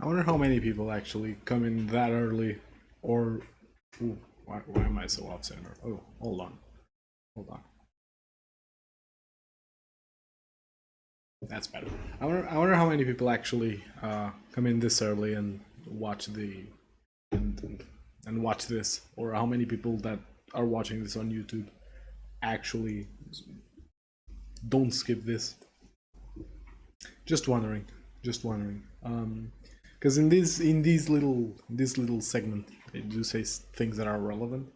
I wonder how many people actually come in that early, or ooh, why am I so off center? Oh, hold on, hold on. That's better. I wonder how many people actually come in this early and watch the and, and watch this, or how many people that are watching this on YouTube actually don't skip this. Just wondering, just wondering. Because in this little segment, they do say things that are relevant.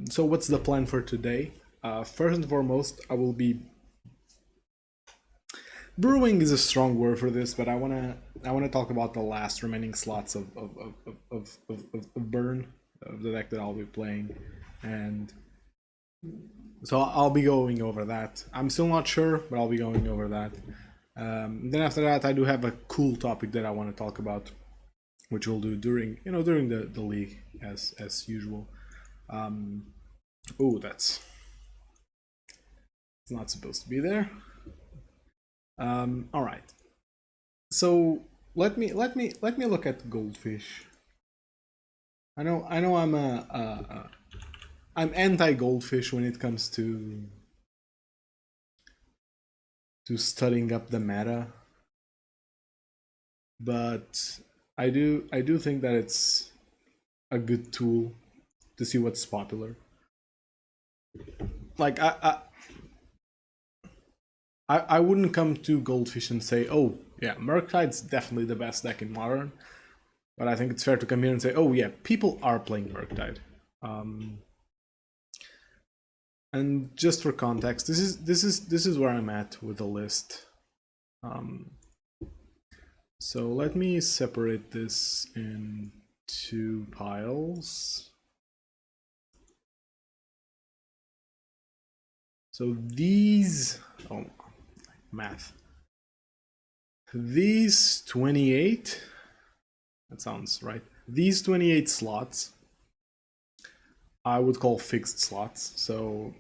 So what's the plan for today? First and foremost, I will be brewing is a strong word for this, but I wanna talk about the last remaining slots of burn of the deck that I'll be playing, and so I'll be going over that. I'm still not sure, but I'll be going over that. Then after that, I do have a cool topic that I want to talk about, which we'll do during the league as usual. Oh, that's it's not supposed to be there. All right. So let me look at goldfish. I know I'm anti goldfish when it comes to studying up the meta, but I do think that it's a good tool to see what's popular. Like I wouldn't come to goldfish and say, oh yeah, Murktide's definitely the best deck in modern, but I think it's fair to come here and say, oh yeah, people are playing Murktide. Um, and just for context, this is where I'm at with the list. Um, so let me separate this in two piles. So these, oh, math. These 28, that sounds right. These 28 slots, I would call fixed slots. So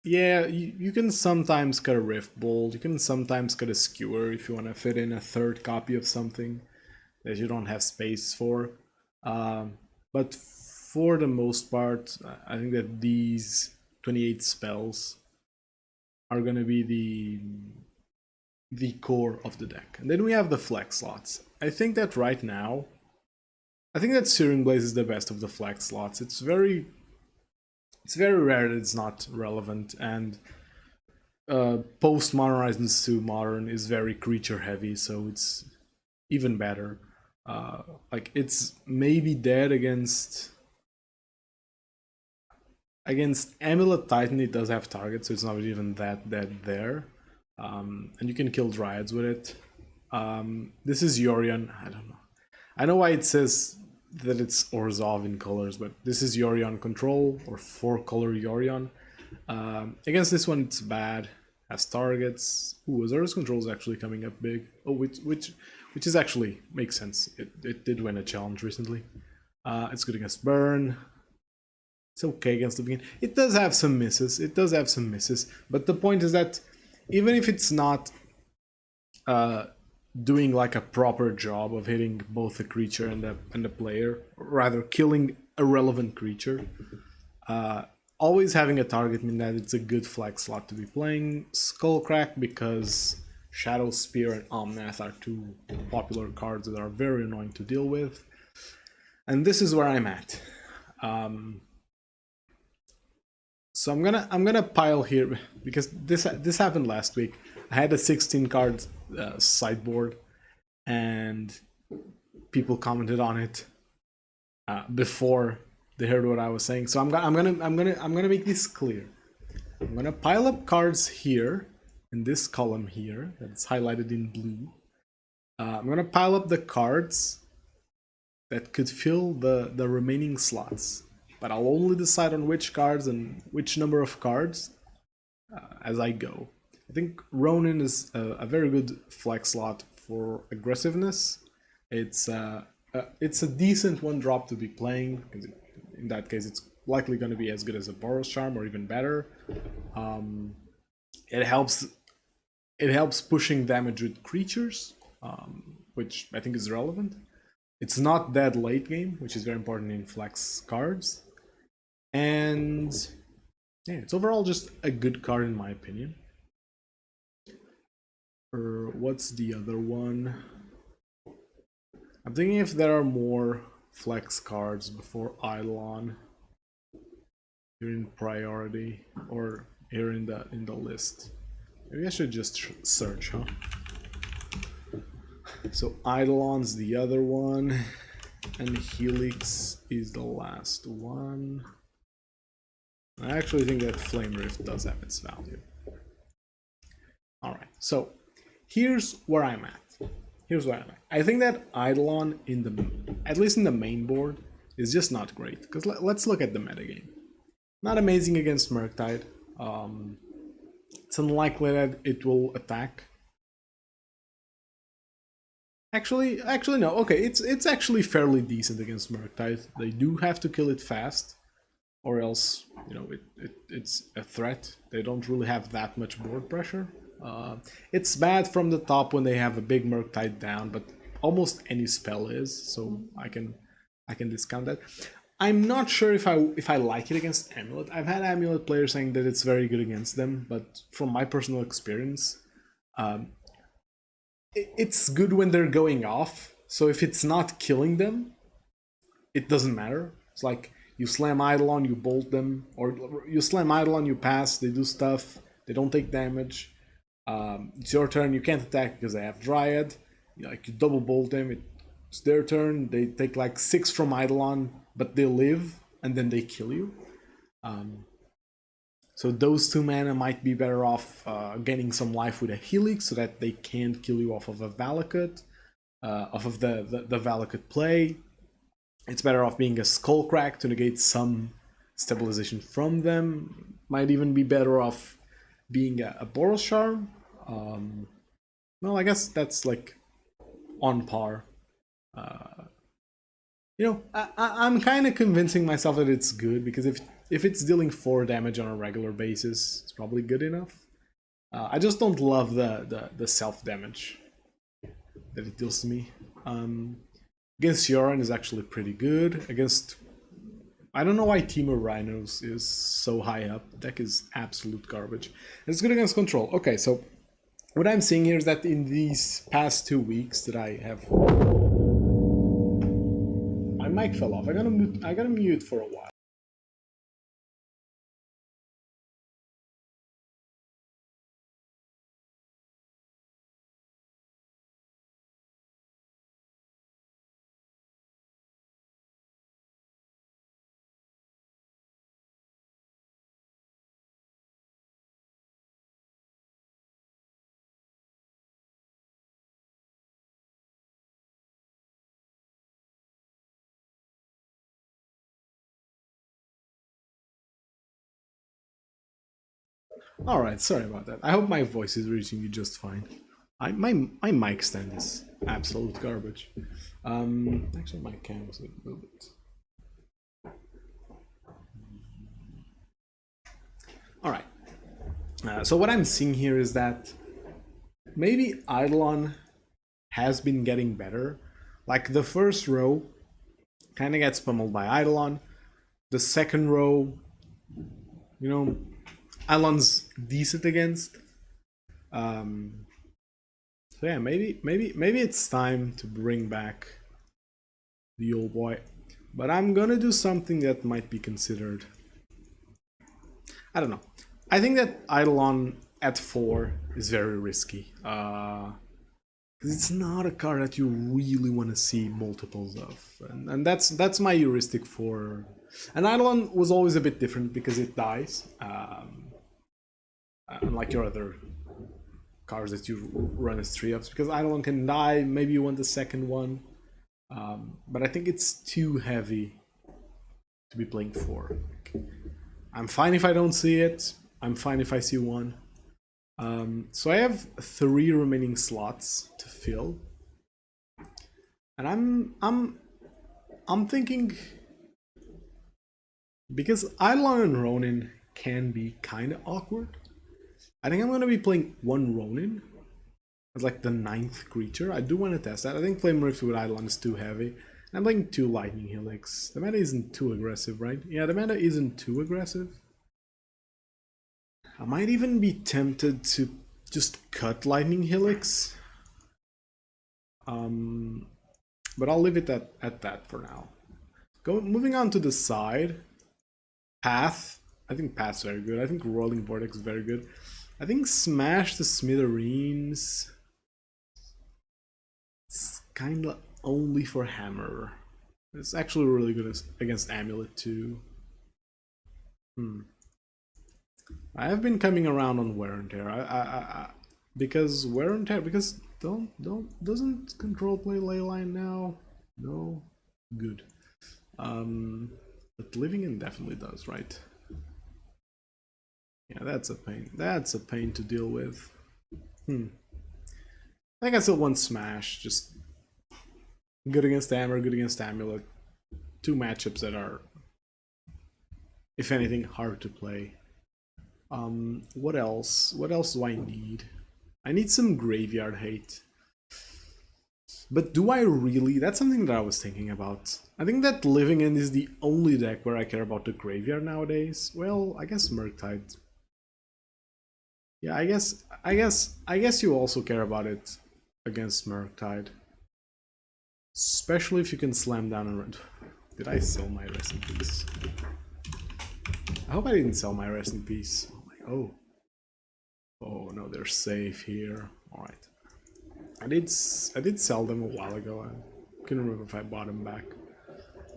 yeah, you can sometimes cut a Rift Bolt, you can sometimes cut a Skewer if you want to fit in a third copy of something that you don't have space for. But for the most part, I think that these 28 spells are gonna be the core of the deck. And then we have the flex slots. I think that right now, I think that Searing Blaze is the best of the flex slots. It's very rare that it's not relevant, and post Modern Horizons 2 Modern is very creature heavy, so it's even better. Like it's maybe dead against Amulet Titan. It does have target, so it's not even that dead there. And you can kill Dryads with it. This is Yorion. I don't know. I know why it says that it's Orzhov in colors, but this is Yorion control, or 4-color Yorion. Against this one, it's bad. Has targets. Ooh, Azura's control is actually coming up big. Oh, which is actually makes sense. It did win a challenge recently. It's good against burn. It's okay against the beginning. It does have some misses. It does have some misses. But the point is that even if it's not doing like a proper job of hitting both the creature and the player, or rather killing a relevant creature, always having a target means that it's a good flag slot to be playing. Skullcrack, because Shadow Spear and Omnath are two popular cards that are very annoying to deal with. And this is where I'm at. So I'm gonna pile here because this happened last week. I had a 16 card sideboard, and people commented on it before they heard what I was saying. So I'm gonna make this clear. I'm gonna pile up cards here in this column here that's highlighted in blue. I'm gonna pile up the cards that could fill the remaining slots, but I'll only decide on which cards and which number of cards as I go. I think Ronin is a very good flex slot for aggressiveness. It's a decent one drop to be playing. In that case, it's likely going to be as good as a Boros Charm or even better. It helps pushing damage with creatures, which I think is relevant. It's not that late game, which is very important in flex cards. And yeah, it's overall just a good card in my opinion. Or what's the other one? I'm thinking if there are more flex cards before Eidolon here in priority or here in the list. Maybe I should just search, huh? So Eidolon's the other one, and Helix is the last one. I actually think that Flame Rift does have its value. Alright, so here's where I'm at. I think that Eidolon at least in the main board, is just not great. Because let's look at the metagame. Not amazing against Murktide. It's unlikely that it will attack. Actually no. Okay, it's actually fairly decent against Murktide. They do have to kill it fast, or else it's a threat. They don't really have that much board pressure. It's bad from the top when they have a big Murktide down, but almost any spell is, so I can discount that. I'm not sure if I like it against Amulet. I've had Amulet players saying that it's very good against them, but from my personal experience, it's good when they're going off. So if it's not killing them, it doesn't matter. It's like you slam Eidolon, you bolt them, or you slam Eidolon, you pass, they do stuff, they don't take damage. It's your turn, you can't attack because they have Dryad. Like you double bolt them, it's their turn, they take like 6 from Eidolon, but they live, and then they kill you. So those 2 mana might be better off gaining some life with a Helix so that they can't kill you off of a Valakut, off of the Valakut play. It's better off being a Skullcrack to negate some stabilization from them. Might even be better off being a Boros Charm. Well, I guess that's like on par. I'm kind of convincing myself that it's good, because if it's dealing 4 damage on a regular basis, it's probably good enough. I just don't love the self damage that it deals to me. Against Yoran is actually pretty good. Against, I don't know why Temur Rhinos is so high up. The deck is absolute garbage. And it's good against control. Okay, so what I'm seeing here is that in these past 2 weeks that I have... My mic fell off. I gotta mute for a while. Alright, sorry about that. I hope my voice is reaching you just fine. My mic stand is absolute garbage. Actually, my cam is a little bit. Alright. So what I'm seeing here is that maybe Eidolon has been getting better. Like the first row kind of gets pummeled by Eidolon. The second row, Eidolon's decent against. So yeah, maybe it's time to bring back the old boy. But I'm gonna do something that might be considered. I don't know. I think that Eidolon at 4 is very risky. Because it's not a card that you really want to see multiples of. And that's my heuristic for... And Eidolon was always a bit different because it dies. Unlike your other cards that you run as 3-ups. Because Eidolon can die, maybe you want the second one. But I think it's too heavy to be playing 4. I'm fine if I don't see it. I'm fine if I see 1. So I have 3 remaining slots to fill, and I'm thinking, because Eidolon and Ronin can be kind of awkward, I think I'm gonna be playing 1 Ronin as like the 9th creature. I do want to test that. I think Flame Rift with Eidolon is too heavy. I'm playing 2 Lightning Helix. The meta isn't too aggressive, right? Yeah, the meta isn't too aggressive. I might even be tempted to just cut Lightning Helix. But I'll leave it at that for now. Moving on to the side. Path. I think Path's very good. I think Rolling Vortex is very good. I think Smash the Smithereens. It's kind of only for Hammer. It's actually really good against Amulet too. I have been coming around on Wear and Tear. Because Wear and Tear, because doesn't Control play Leyline now? No, good. But Living In definitely does, right? Yeah, that's a pain. That's a pain to deal with. I think I still want Smash. Just good against Hammer, good against Amulet. 2 matchups that are, if anything, hard to play. What else? What else do I need? I need some Graveyard Hate. But do I really? That's something that I was thinking about. I think that Living In is the only deck where I care about the Graveyard nowadays. Well, I guess Murktide. Yeah, I guess you also care about it against Murktide. Especially if you can slam down and... Did I sell my Rest in Peace? I hope I didn't sell my Rest in Peace. Oh. Oh no, they're safe here. Alright. I did sell them a while ago. I couldn't remember if I bought them back.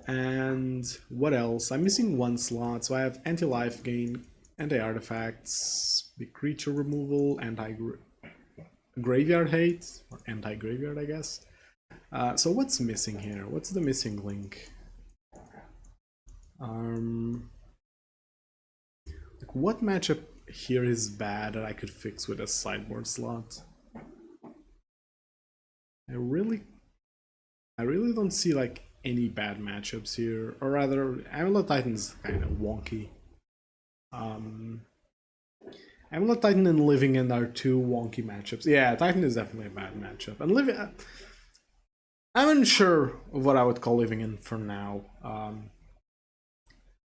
And what else? I'm missing 1 slot, so I have anti-life gain, anti-artifacts, big creature removal, anti-graveyard hate, or anti-graveyard, I guess. So what's missing here? What's the missing link? Like what matchup here is bad that I could fix with a sideboard slot? I really don't see like any bad matchups here, or rather, Amulet Titan's kind of wonky. Amulet Titan and Living In are 2 wonky matchups. Yeah, Titan is definitely a bad matchup, and Living. I'm unsure of what I would call Living In for now,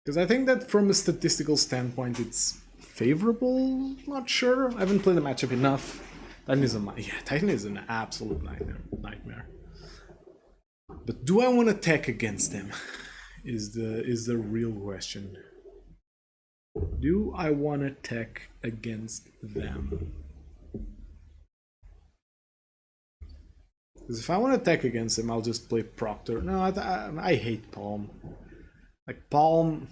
because I think that from a statistical standpoint, it's favorable. Not sure. I haven't played the matchup enough. Titan is an absolute nightmare. But do I want to tech against them? Is the real question. Do I want to tech against them? Because if I want to tech against them, I'll just play Proctor. No, I hate Palm. Like Palm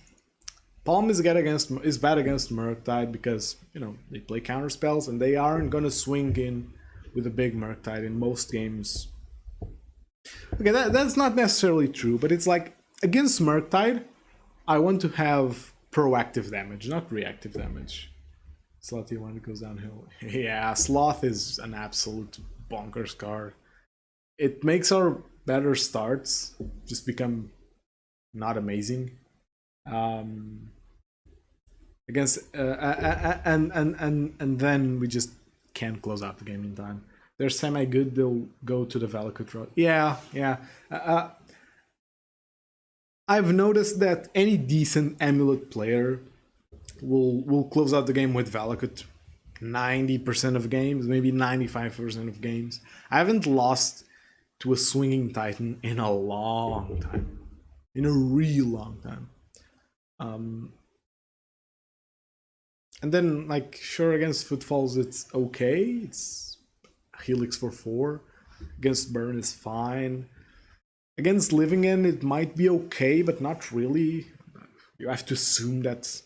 is bad against Murktide because, you know, they play counter spells and they aren't gonna swing in with a big Murktide in most games. Okay, that's not necessarily true, but it's like against Murktide, I want to have proactive damage, not reactive damage. Slothy when it goes downhill. Yeah, Sloth is an absolute bonkers card. It makes our better starts just become not amazing. Against and then we just can't close out the game in time. They're semi good. They'll go to the Valakut route. Yeah. I've noticed that any decent Amulet player will close out the game with Valakut 90% of games, maybe 95% of games. I haven't lost to a swinging Titan in a long time. In a real long time. And then, like, sure, against Footfalls it's okay. It's Helix for 4. Against Burn is fine. Against Living In it might be okay, but not really. You have to assume that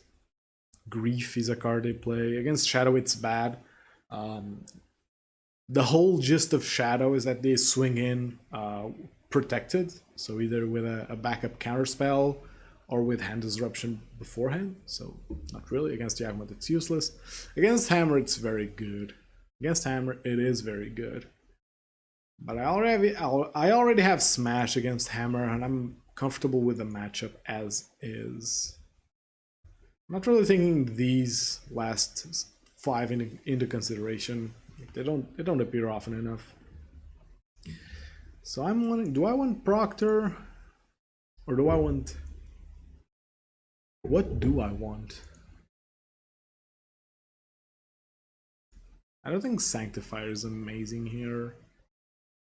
Grief is a card they play. Against Shadow it's bad. The whole gist of Shadow is that they swing in protected, so either with a backup counterspell or with Hand Disruption beforehand, so not really. Against Yawgmoth it's useless. Against Hammer it's very good. Against Hammer it is very good. But I already have Smash against Hammer, and I'm comfortable with the matchup as is. I'm not really taking these last 5 into consideration. They don't appear often enough. So I'm wondering, do I want Proctor? Or do I want... What do I want? I don't think Sanctifier is amazing here.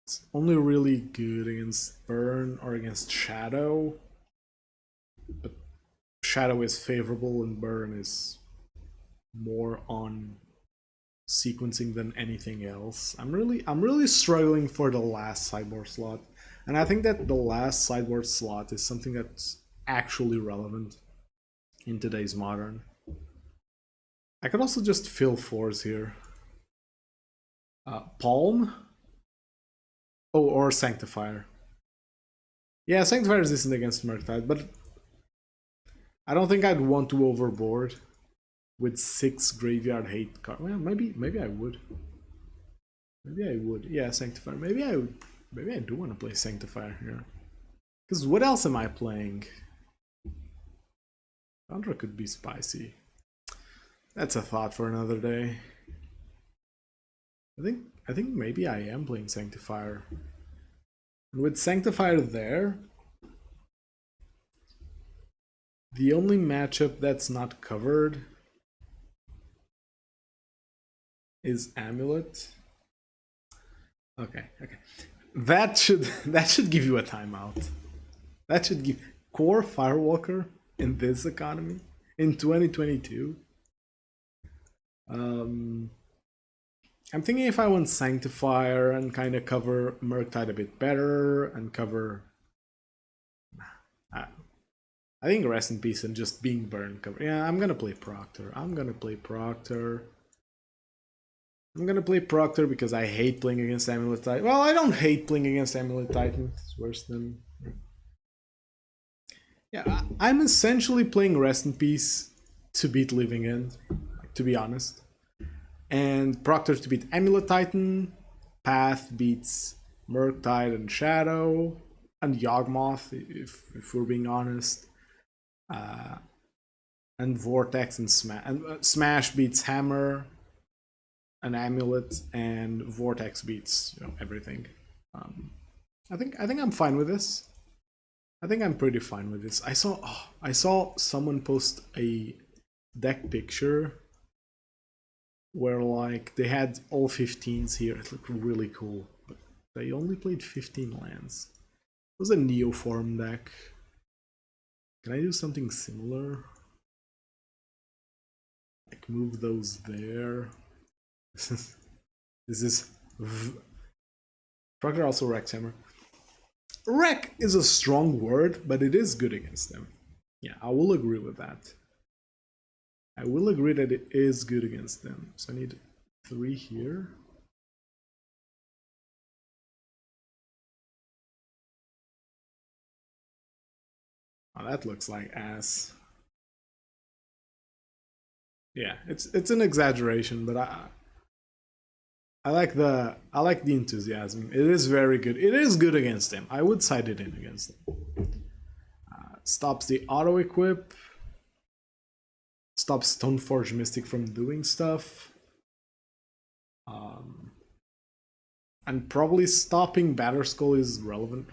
It's only really good against Burn or against Shadow. But Shadow is favorable and Burn is more on sequencing than anything else. I'm really struggling for the last sideboard slot. And I think that the last sideboard slot is something that's actually relevant in today's Modern. I could also just fill 4s here. Palm? Oh, or Sanctifier. Yeah, Sanctifier is decent against Murktide, but I don't think I'd want to overboard with 6 Graveyard Hate cards. Well, maybe I would. Maybe I would. Yeah, Sanctifier. Maybe I would. Maybe I do want to play Sanctifier here. Because what else am I playing? Chandra could be spicy. That's a thought for another day. I think maybe I am playing Sanctifier. And with Sanctifier there, the only matchup that's not covered is Amulet. Okay. That should give you a timeout. That should give Core Firewalker in this economy in 2022. I'm thinking if I want Sanctifier and kind of cover Murktide a bit better and cover... I think Rest in Peace and just being burned cover. Yeah, I'm gonna play Proctor. I'm gonna play Proctor because I hate playing against Amulet Titan. Well, I don't hate playing against Amulet Titan. It's worse than... Yeah, I'm essentially playing Rest in Peace to beat Living End, to be honest. And Proctor to beat Amulet Titan. Path beats Murktide and Shadow. And Yawgmoth, if we're being honest. And Vortex and Smash. And Smash beats Hammer and Amulet, and Vortex beats everything. I think I'm fine with this. I think I'm pretty fine with this. I saw someone post a deck picture where like they had all 15s here. It looked really cool, but they only played 15 lands. It was a Neoform deck. Can I do something similar? Like move those there. This is Proctor also wrecks Hammer. Wreck is a strong word, but it is good against them. Yeah, I will agree with that. I will agree that it is good against them. So I need 3 here. Oh, that looks like ass. Yeah, it's an exaggeration, but I like the enthusiasm. It is very good. It is good against them. I would side it in against them. Stops the auto equip. Stops Stoneforge Mystic from doing stuff. And probably stopping Batterskull is relevant.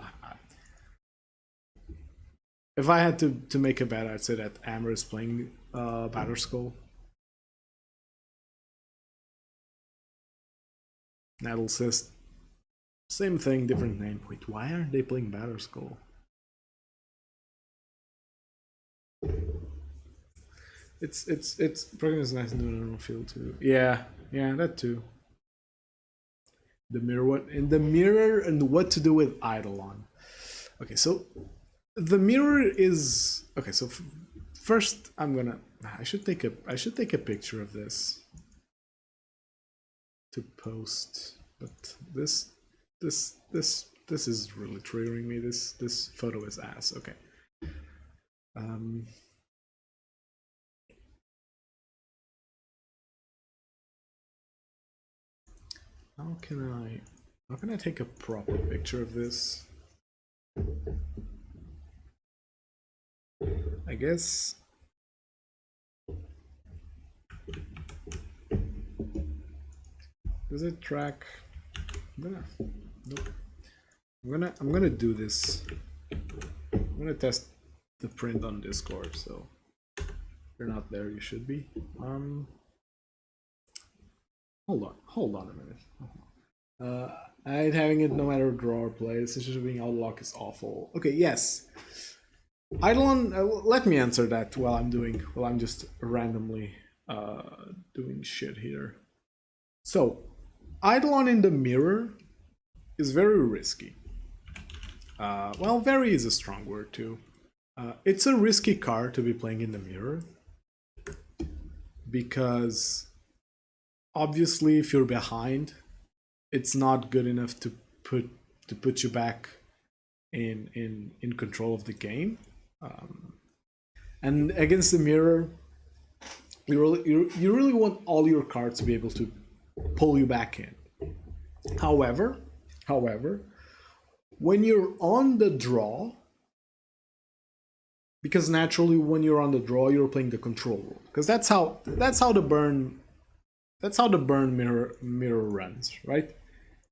If I had to make a bet, I'd say that Amber is playing Batterskull. Nettle says same thing, different name. Wait, why aren't they playing Batterskull? It's Program is nice and do normal field too. Yeah, that too. The mirror and what to do with Eidolon. Okay, so the mirror is okay. So first, I should take a picture of this to post. But this is really triggering me. This photo is ass. Okay. How can I take a proper picture of this? I guess Does it track? Nope. I'm gonna do this. I'm gonna test the print on Discord. So if you're not there, you should be. Hold on a minute. I'm having it no matter draw or play. The situation of being out of luck is awful. Okay, yes. Eidolon, let me answer that while I'm just randomly doing shit here. So, Eidolon in the mirror is very risky. Well, very is a strong word too. It's a risky card to be playing in the mirror because obviously if you're behind, it's not good enough to put you back in control of the game. And against the mirror, you really want all your cards to be able to pull you back in. However, when you're on the draw, because naturally when you're on the draw, you're playing the control role, because that's how the burn mirror runs, right?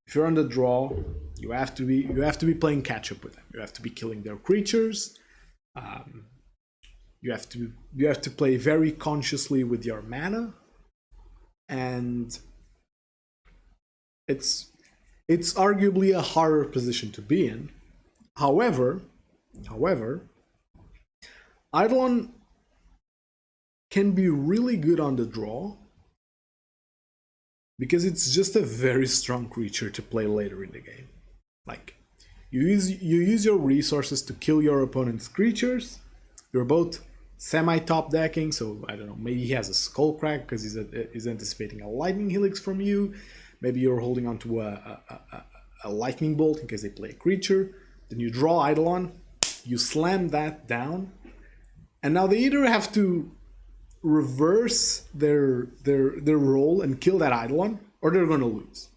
If you're on the draw, you have to be playing catch up with them. You have to be killing their creatures. You have to play very consciously with your mana, and it's arguably a harder position to be in. However, Eidolon can be really good on the draw because it's just a very strong creature to play later in the game. Like, you use your resources to kill your opponent's creatures. You're both semi-top decking, so I don't know, maybe he has a Skullcrack because he's anticipating a Lightning Helix from you. Maybe you're holding onto a Lightning Bolt in case they play a creature. Then you draw Eidolon, you slam that down, and now they either have to reverse their role and kill that Eidolon, or they're going to lose.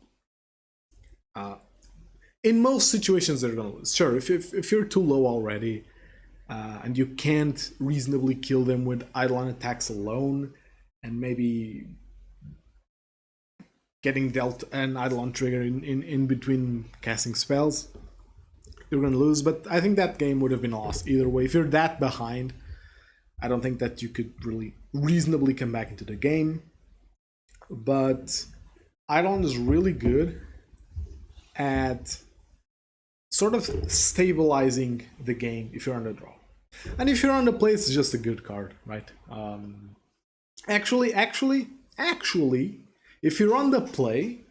In most situations, they're going to lose. Sure, if you're too low already, and you can't reasonably kill them with Eidolon attacks alone, and maybe getting dealt an Eidolon trigger in between casting spells, you're going to lose. But I think that game would have been lost either way. If you're that behind, I don't think that you could really reasonably come back into the game. But Eidolon is really good at sort of stabilizing the game if you're on the draw. And if you're on the play, it's just a good card, right? Actually, if you're on the play,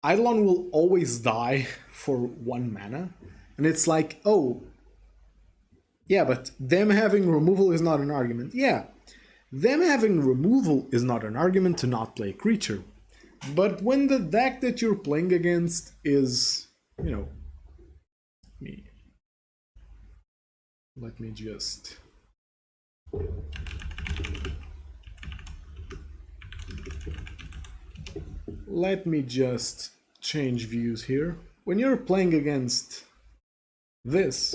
Eidolon will always die for 1 mana. And it's like, oh, yeah, but them having removal is not an argument. Yeah, them having removal is not an argument to not play a creature. But when the deck that you're playing against is, you know, let me just... Let me just change views here. When you're playing against this...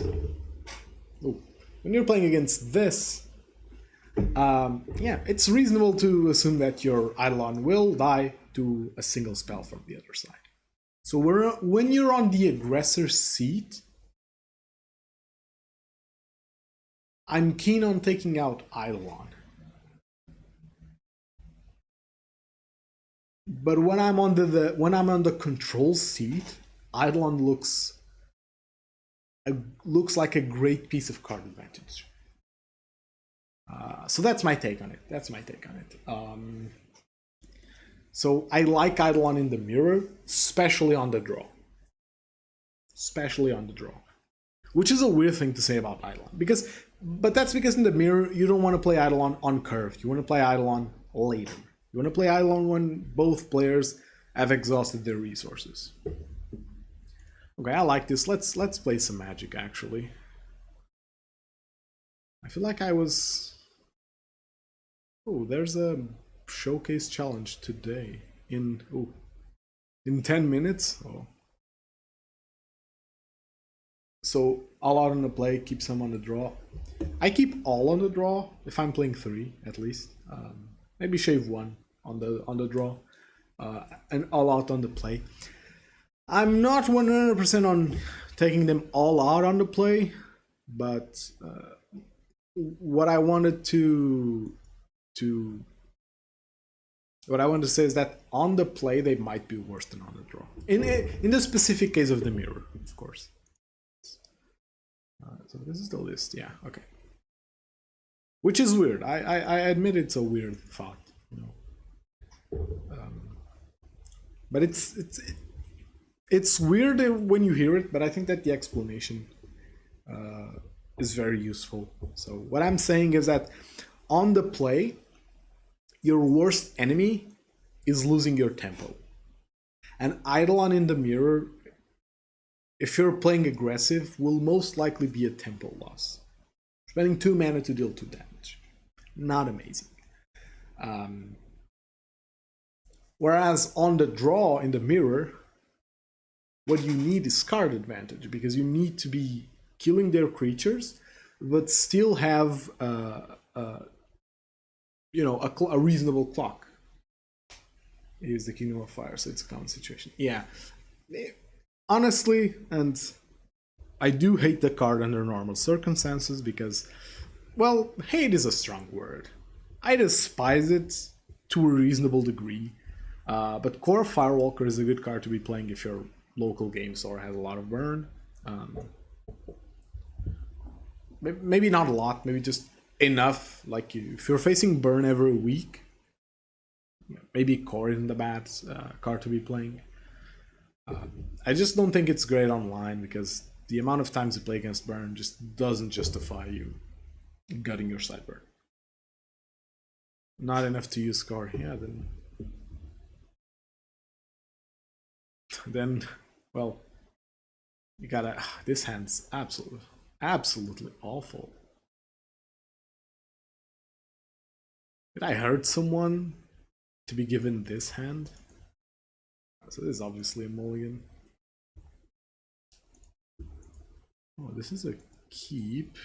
when you're playing against this, yeah, it's reasonable to assume that your Eidolon will die to a single spell from the other side. So when you're on the aggressor seat, I'm keen on taking out Eidolon. But when I'm on the control seat, Eidolon looks like a great piece of card advantage. So that's my take on it. So I like Eidolon in the mirror, especially on the draw. Which is a weird thing to say about Eidolon, but that's because in the mirror you don't want to play Eidolon on curve. You want to play Eidolon later. You want to play Eidolon when both players have exhausted their resources. Okay, I like this. Let's play some Magic actually. I feel like I was... Oh, there's a showcase challenge today in 10 minutes. Oh. So all out on the play, keep some on the draw. I keep all on the draw if I'm playing 3 at least. Maybe shave 1 on the draw. and all out on the play. I'm not 100% on taking them all out on the play, but what I wanted to what I want to say is that on the play they might be worse than on the draw. In the specific case of the mirror, of course. So this is the list. Yeah. Okay. Which is weird. I admit it's a weird thought. You know. But it's weird when you hear it. But I think that the explanation is very useful. So what I'm saying is that on the play, your worst enemy is losing your tempo. And Eidolon in the mirror, if you're playing aggressive, will most likely be a tempo loss. Spending 2 mana to deal 2 damage. Not amazing. Whereas on the draw in the mirror, what you need is card advantage, because you need to be killing their creatures, but still have you know, a reasonable clock. It is the Kingdom of Fire, so it's a common situation. Yeah. Honestly, and I do hate the card under normal circumstances because, well, hate is a strong word. I despise it to a reasonable degree. But Core Firewalker is a good card to be playing if your local game store has a lot of burn. Maybe not a lot, maybe just enough. Like if you're facing burn every week, maybe Core isn't a bad card to be playing. I just don't think it's great online because the amount of times you play against burn just doesn't justify you gutting your sideboard. Not enough to use Core. Yeah, then well, you gotta. This hand's absolutely awful. Did I hurt someone to be given this hand? So this is obviously a mulligan. Oh, this is a keep.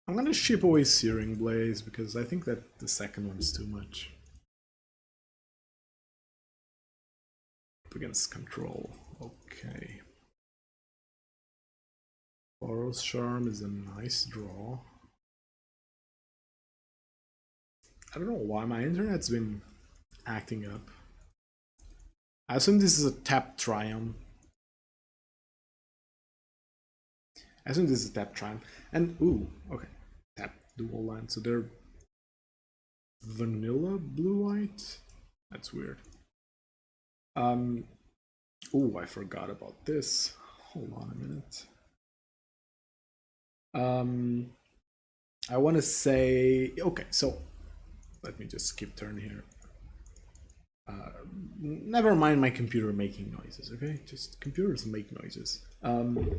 I'm gonna ship away Searing Blaze because I think that the second one's too much. Up against control. Okay. Boros Charm is a nice draw. I don't know why my internet's been acting up. I assume this is a tap Triumph. And ooh, okay. Tap dual land. So they're vanilla blue-white? That's weird. Oh, I forgot about this. Hold on a minute. I want to say, okay, so let me just skip turn here. Never mind my computer making noises, okay? Just computers make noises. I'm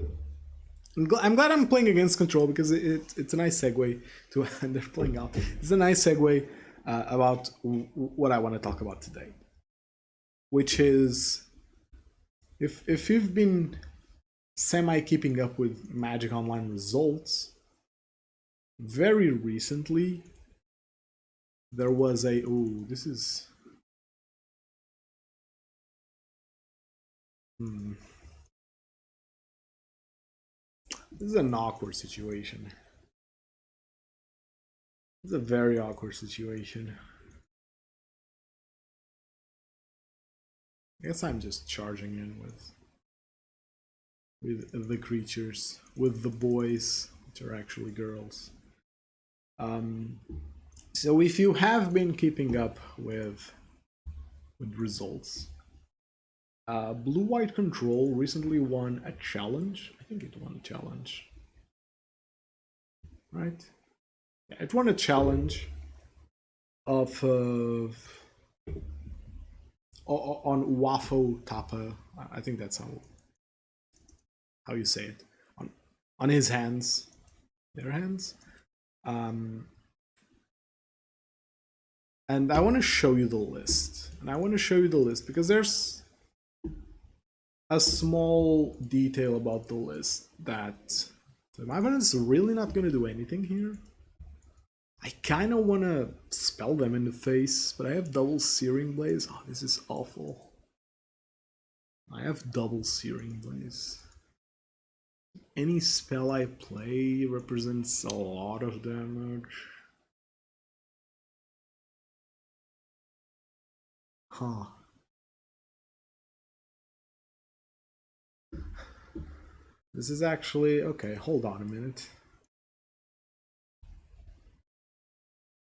glad I'm playing against control because it's a nice segue to and they're playing out. It's a nice segue about what I want to talk about today, which is if you've been semi keeping up with Magic Online results, very recently there was a this is this is an awkward situation. This is a very awkward situation. I guess I'm just charging in with the creatures, with the boys, which are actually girls. So if you have been keeping up with results, Blue-White Control recently won a challenge. I think it won a challenge. Right? Yeah, it won a challenge of on Wafo Tapa. I think that's how you say it. On his hands. Their hands. And I want to show you the list. And I want to show you the list because there's a small detail about the list that my opponent's really not going to do anything here. I kind of want to spell them in the face, but I have double Searing Blaze. Oh, this is awful. I have double Searing Blaze. Any spell I play represents a lot of damage. Huh. This is actually... okay, hold on a minute.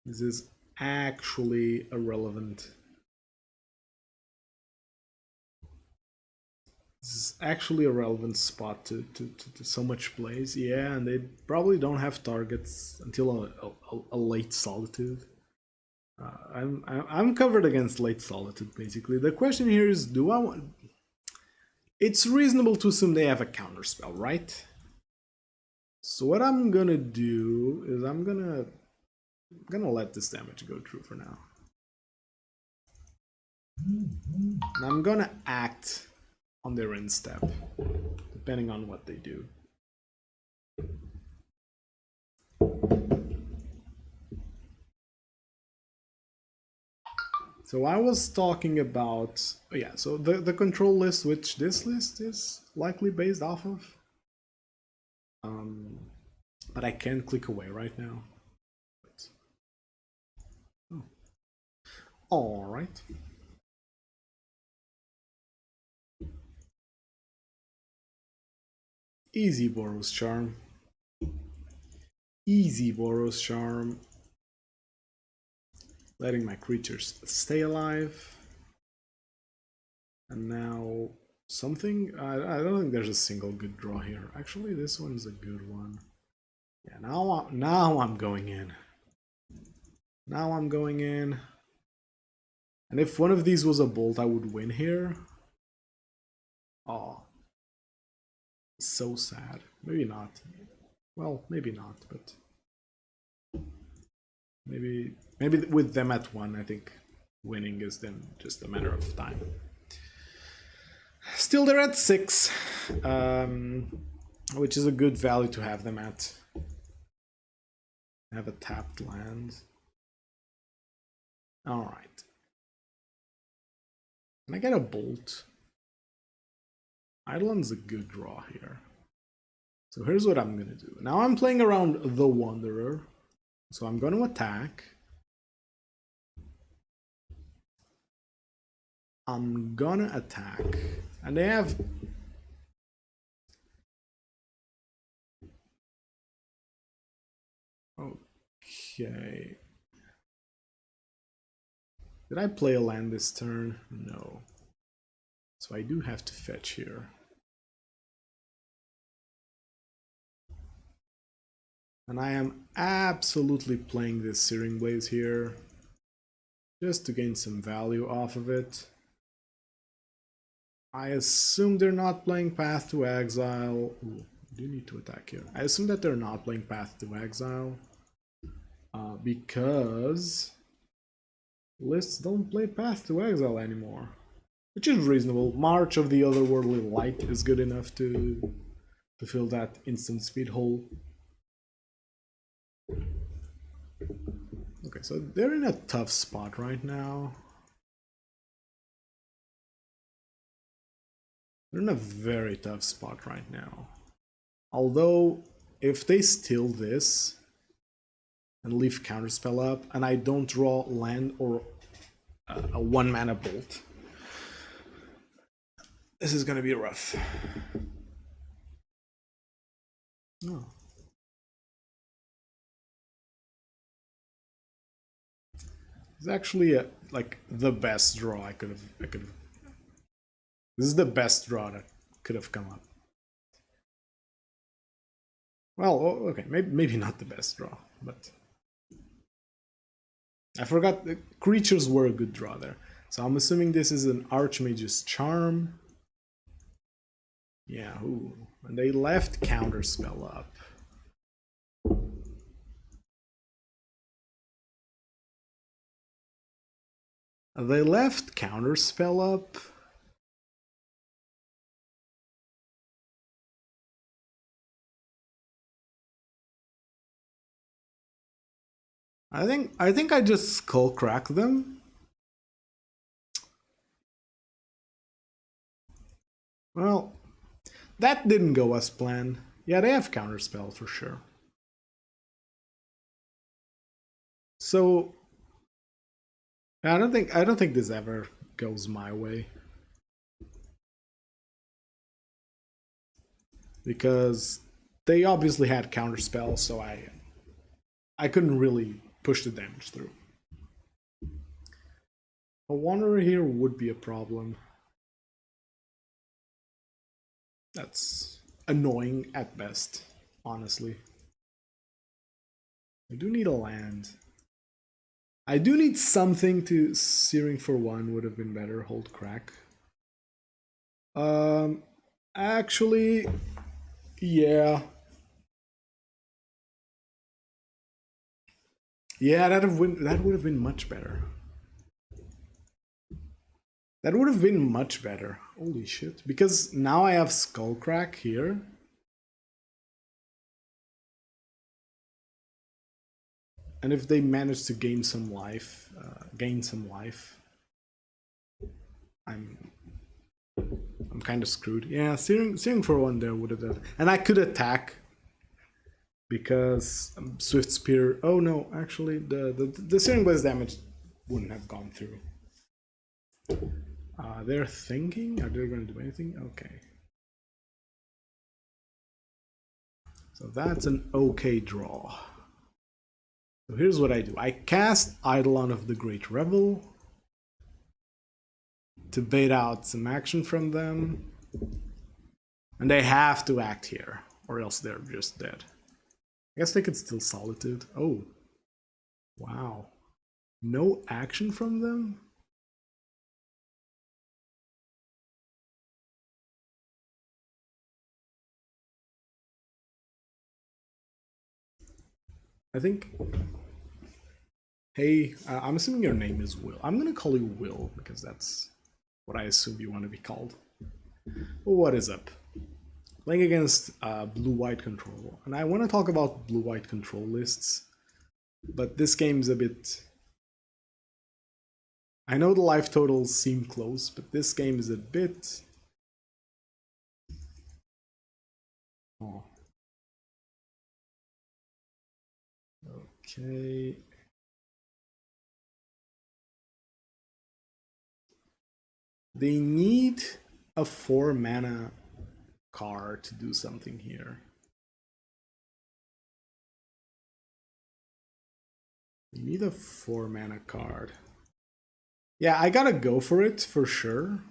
This is actually irrelevant. This is actually a relevant spot to so much plays. Yeah, and they probably don't have targets until a late Solitude. I'm covered against late Solitude, basically. The question here is, do I want... it's reasonable to assume they have a counterspell, right? So what I'm gonna do is I'm gonna let this damage go through for now. And I'm gonna act on their end step, depending on what they do. So I was talking about... oh yeah, so the control list, which this list is likely based off of. But I can't click away right now. Oh. Alright. Easy Boros Charm. Easy Boros Charm. Letting my creatures stay alive. And now something... I don't think there's a single good draw here. Actually, this one's a good one. Yeah, now I'm going in. Now I'm going in. And if one of these was a bolt, I would win here. Oh. So sad. Maybe not. Well, maybe not, but... maybe with them at 1, I think winning is then just a matter of time. Still, they're at 6, which is a good value to have them at. Have a tapped land. Alright. Can I get a bolt? Eidolon's a good draw here. So here's what I'm gonna do. Now I'm playing around the Wanderer. So I'm gonna attack. I'm gonna attack. And they have... okay. Did I play a land this turn? No. So I do have to fetch here. And I am absolutely playing this Searing Blaze here, just to gain some value off of it. I assume they're not playing Path to Exile. Ooh, I do need to attack here. I assume that they're not playing Path to Exile, because lists don't play Path to Exile anymore, which is reasonable. March of the Otherworldly Light is good enough to fill that instant speed hole. Okay, so they're in a tough spot right now. They're in a very tough spot right now. Although, if they steal this and leave Counterspell up, and I don't draw land or a 1-mana bolt, this is gonna be rough. Oh. It's actually like the best draw I could have. This is the best draw that could have come up. Well, okay, maybe not the best draw, but I forgot the creatures were a good draw there. So I'm assuming this is an Archmage's Charm. Yeah, ooh. And they left Counterspell up. They left Counterspell up. I think I just skull crack them. Well, that didn't go as planned. Yeah, they have counterspell for sure. So I don't think this ever goes my way. Because they obviously had counterspell, so I couldn't really push the damage through. A Wanderer here would be a problem. That's annoying at best, honestly. I do need a land. I do need something to... Searing for 1 would have been better. Hold crack. Actually, yeah. Yeah, that would have been much better. That would have been much better. Holy shit. Because now I have Skullcrack here. And if they manage to gain some life, I'm kind of screwed. Yeah, searing for 1 there would have done. And I could attack because Swift Spear. Oh no, actually the Searing Blaze damage wouldn't have gone through. They're thinking. Are they going to do anything? Okay. So that's an okay draw. So here's what I do. I cast Eidolon of the Great Revel to bait out some action from them. And they have to act here, or else they're just dead. I guess they could still Solitude. Oh. Wow. No action from them? I think... Hey, I'm assuming your name is Will. I'm gonna call you Will, because that's what I assume you want to be called. Well, what is up? Playing against blue-white control. And I want to talk about blue-white control lists. But this game's a bit... I know the life totals seem close, but this game is a bit... Oh. Okay... They need a 4 mana card to do something here. You need a 4 mana card. Yeah, I gotta go for it for sure.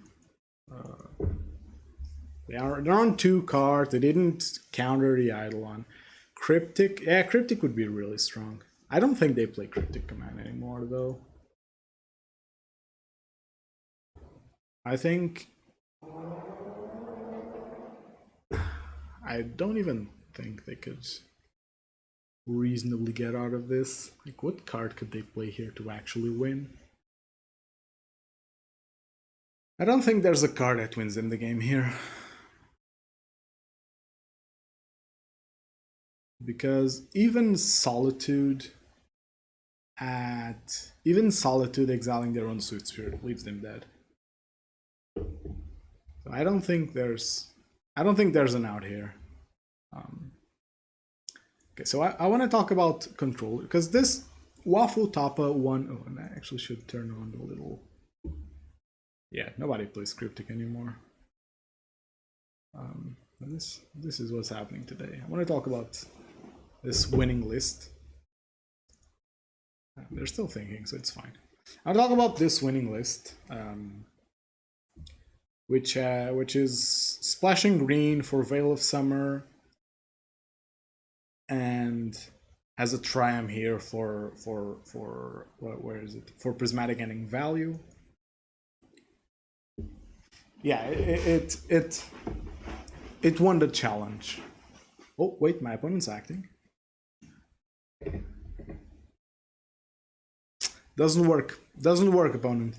They're on 2 cards. They didn't counter the Eidolon. Cryptic, yeah, Cryptic would be really strong. I don't think they play Cryptic Command anymore though. I think... I don't even think they could reasonably get out of this. Like, what card could they play here to actually win? I don't think there's a card that wins them the game here. Because even Solitude exiling their own Swift Spirit leaves them dead. So I don't think there's an out here. Okay, so I want to talk about control, because this Wafu Tapa 1... Oh, and I actually should turn on the little... Yeah, nobody plays Cryptic anymore. This is what's happening today. I want to talk about this winning list. They're still thinking, so it's fine. I'll talk about this winning list, which is Splashing Green for Veil of Summer, and has a Triumph here for where is it? For Prismatic Ending Value. Yeah, it won the challenge. Oh wait, my opponent's acting. Doesn't work, opponent.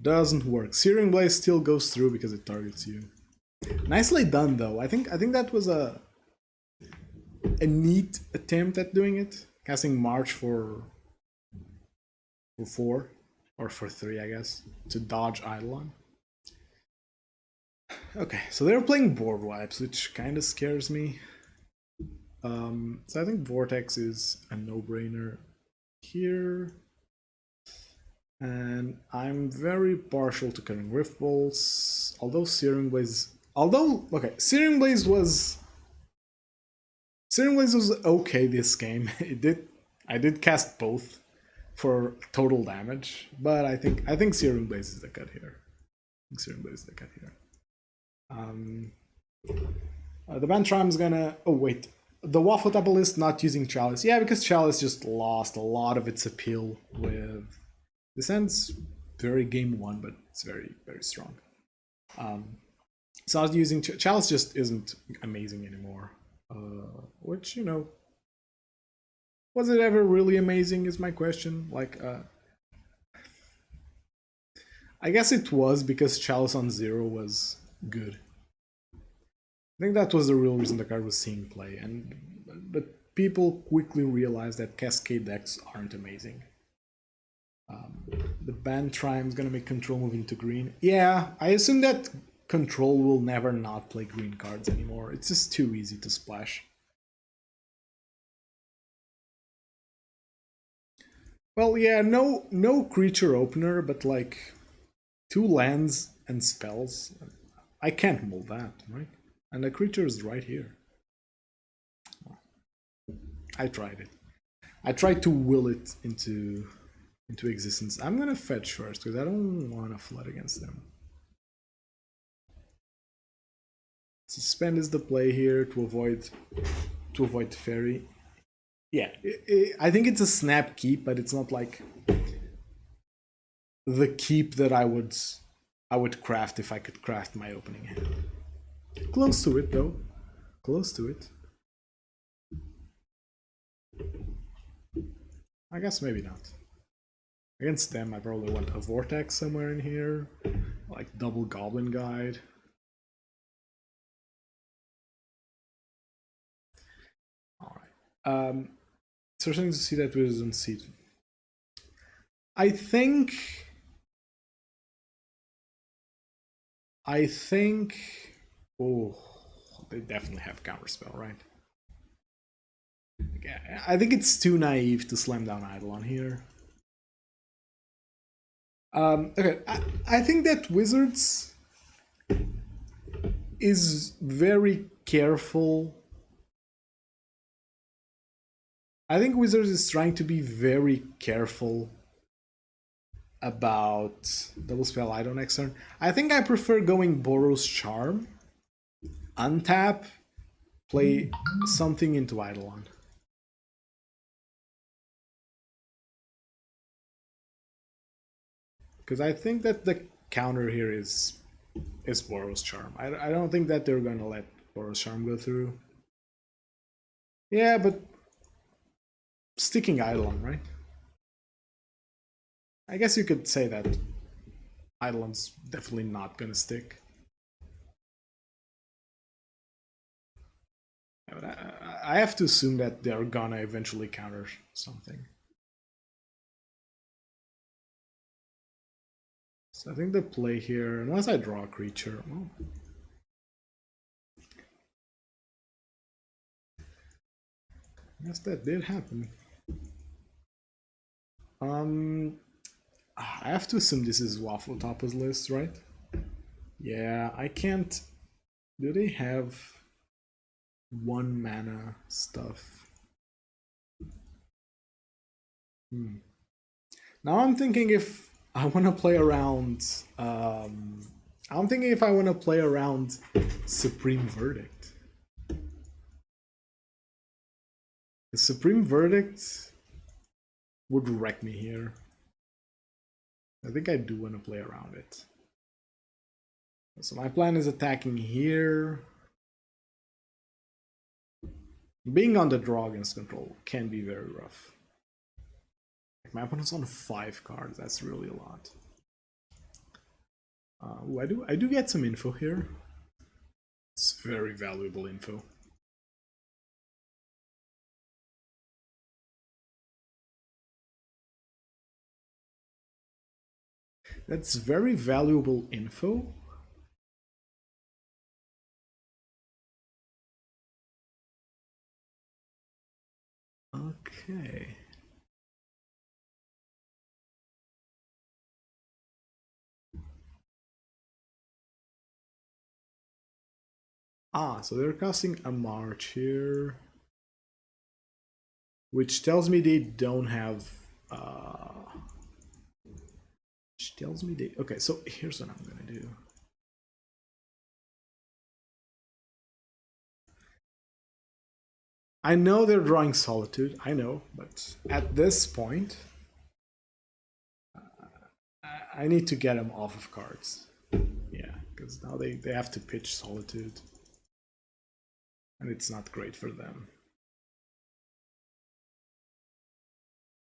Doesn't work. Searing Blaze still goes through because it targets you. Nicely done though. I think that was a neat attempt at doing it. Casting March for 4 or for 3, I guess, to dodge Eidolon. Okay, so they're playing board wipes, which kind of scares me. So I think Vortex is a no-brainer here. And I'm very partial to cutting Rift Bolts, although Searing Blaze... okay, Searing Blaze was okay this game. I did cast both for total damage, but I think Searing Blaze is the cut here. The Bantrime's gonna... Oh, wait. The Waffle Table is not using Chalice. Yeah, because Chalice just lost a lot of its appeal with... This ends very game 1, but it's very, very strong. So I was using... Chalice just isn't amazing anymore. Which, you know... Was it ever really amazing is my question. Like, I guess it was because Chalice on 0 was good. I think that was the real reason the card was seeing play, but people quickly realized that Cascade decks aren't amazing. The Bantrime's gonna make Control move into green. Yeah, I assume that Control will never not play green cards anymore. It's just too easy to splash. Well, yeah, no creature opener, but like 2 lands and spells. I can't mold that, right? And the creature is right here. I tried it. I tried to will it into existence. I'm gonna fetch first because I don't want to flood against them. Suspend is the play here to avoid the fairy. Yeah, I think it's a snap keep, but it's not like the keep that I would craft if I could craft my opening hand. Close to it though. Close to it. I guess maybe not. Against them, I probably want a Vortex somewhere in here, like double Goblin Guide. All right. Starting to see that Wizards on seat. I think. Oh, they definitely have Counterspell, right? I think it's too naive to slam down Eidolon here. Okay, I think that Wizards is very careful. I think Wizards is trying to be very careful about double spell Eidolon next turn. I think I prefer going Boros Charm, untap, play something into Eidolon. Because I think that the counter here is Boros Charm. I don't think that they're gonna let Boros Charm go through. Yeah, but sticking Eidolon, right? I guess you could say that Eidolon's definitely not gonna stick. Yeah, but I have to assume that they're gonna eventually counter something. So I think the play here, unless I draw a creature, well, I guess that did happen. I have to assume this is Waffle Top's list, right? Yeah, I can't. Do they have 1 mana stuff? Now I'm thinking if I want to play around. I'm thinking if I want to play around Supreme Verdict. The Supreme Verdict would wreck me here. I think I do want to play around it. So my plan is attacking here. Being on the draw against control can be very rough. My opponent's on 5 cards. That's really a lot. I do get some info here. It's very valuable info. That's very valuable info. Okay. Ah, so they're casting a March here, which tells me they don't have. Which tells me they. Okay, so here's what I'm gonna do. I know they're drawing Solitude, I know, but at this point, I need to get them off of cards. Yeah, because now they have to pitch Solitude, and it's not great for them.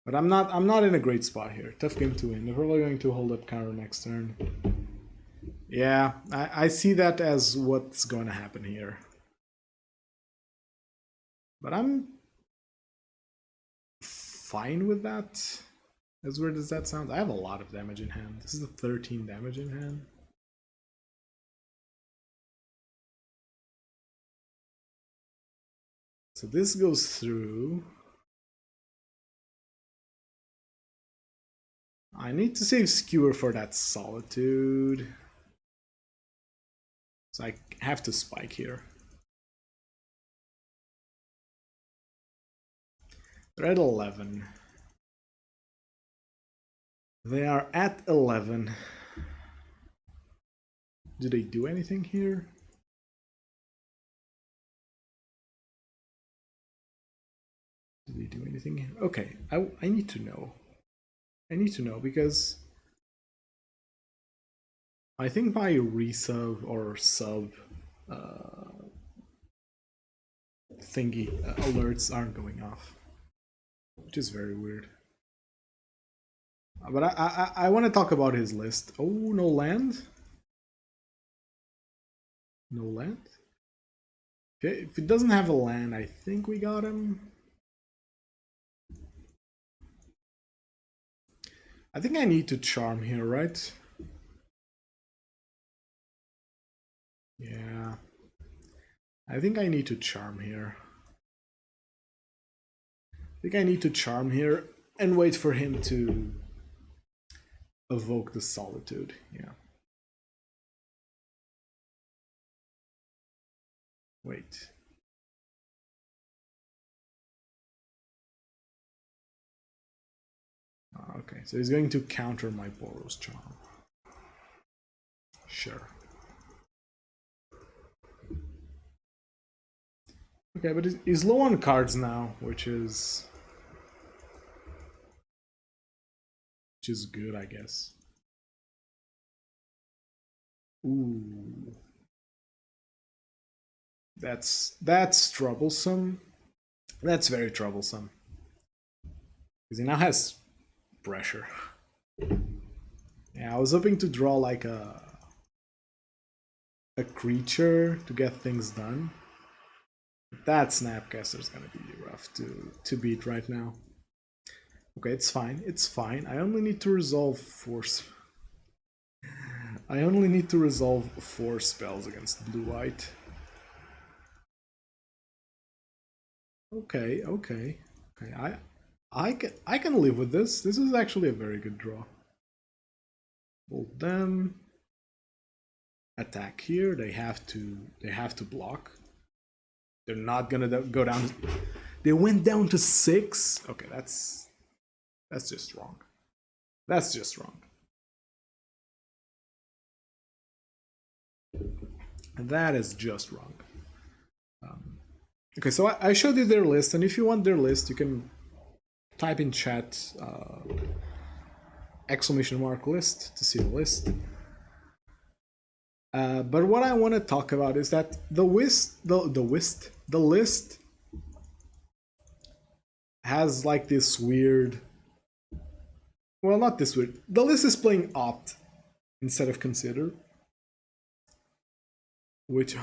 But I'm not in a great spot here. Tough game to win. They're probably going to hold up counter next turn. Yeah, I see that as what's going to happen here. But I'm fine with that. As weird as that sounds, I have a lot of damage in hand. This is a 13 damage in hand. So this goes through. I need to save Skewer for that Solitude. So I have to spike here. They're at 11. They are at 11. Do they do anything here? Do they do anything here? Okay, I need to know. I need to know because I think my resub or sub thingy alerts aren't going off, which is very weird. But I want to talk about his list. Oh, no land? No land? Okay, if it doesn't have a land, I think we got him. I think I need to charm here, right? Yeah. I think I need to charm here. I think I need to charm here and wait for him to evoke the Solitude. Yeah. Wait. Okay, so he's going to counter my Boros Charm. Sure. Okay, but he's low on cards now, which is good, I guess. Ooh. That's troublesome. That's very troublesome. Because he now has pressure. Yeah, I was hoping to draw like a creature to get things done. That Snapcaster is gonna be rough to beat right now. Okay, it's fine. It's fine. I only need to resolve force. I only need to resolve 4 spells against blue-white. Okay, okay, okay. I can live with this. This is actually a very good draw. Hold them. Attack here. They have to block. They're not gonna go down. They went down to 6. Okay, that's just wrong. That's just wrong. That is just wrong. Okay, so I showed you their list, and if you want their list, you can type in chat !list to see the list. But what I want to talk about is that the list has like this weird. Well, not this weird. The list is playing opt instead of consider, which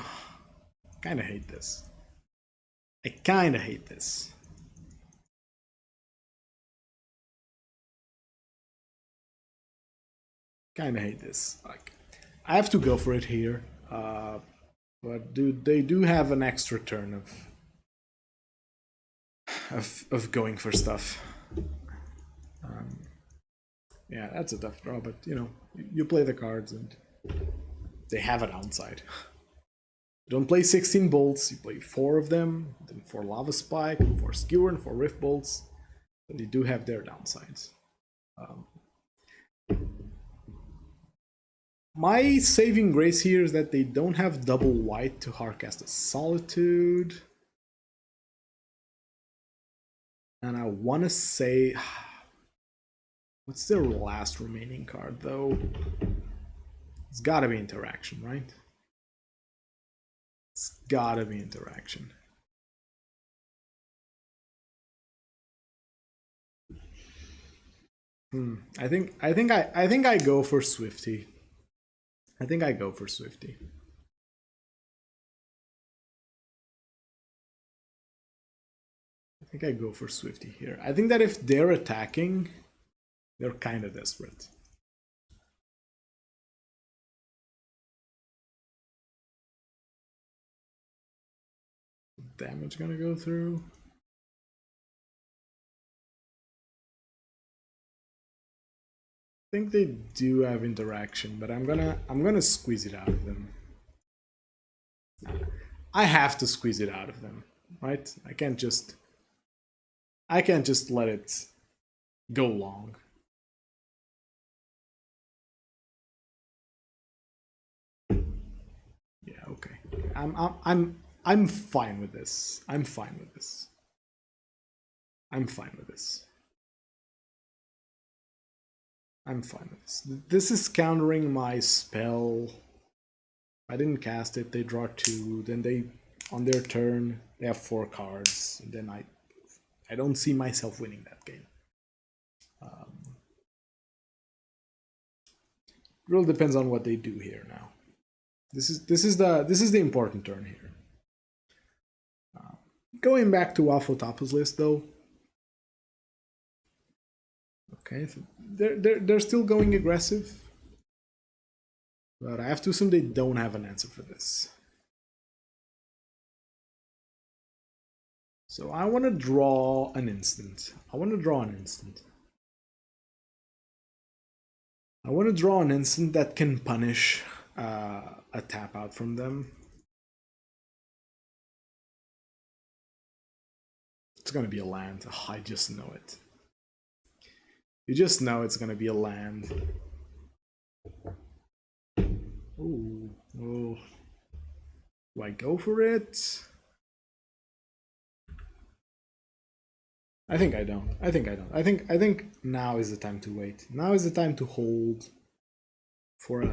kind of hate this. I kind of hate this. Kind of hate this. Like, I have to go for it here. But they do have an extra turn of going for stuff. Yeah, that's a tough draw, but you know, you play the cards and they have a downside. You don't play 16 bolts, you play 4 of them, then 4 lava spike, 4 skewer, and 4 rift bolts. But they do have their downsides. My saving grace here is that they don't have double white to hardcast a Solitude. And I want to say... What's their last remaining card, though? It's gotta be Interaction, right? It's gotta be Interaction. I think I go for Swifty. I think I go for Swifty. I think I go for Swifty here. I think that if they're attacking, they're kind of desperate. Damage gonna go through. I think they do have Interaction, but I'm gonna squeeze it out of them. I have to squeeze it out of them, right? I can't just let it go long. Yeah, okay. I'm fine with this. I'm fine with this. I'm fine with this. I'm fine with this. This is countering my spell. I didn't cast it, they draw 2, then they, on their turn, they have 4 cards, and then I don't see myself winning that game. It really depends on what they do here now. This is the important turn here. Going back to Waffle list though. Okay, so they're still going aggressive. But I have to assume they don't have an answer for this. So I want to draw an instant. I want to draw an instant that can punish a tap out from them. It's going to be a land. Oh, I just know it. You just know it's going to be a land. Ooh. Oh. Do I go for it? I think I don't. I think now is the time to wait. Now is the time to hold for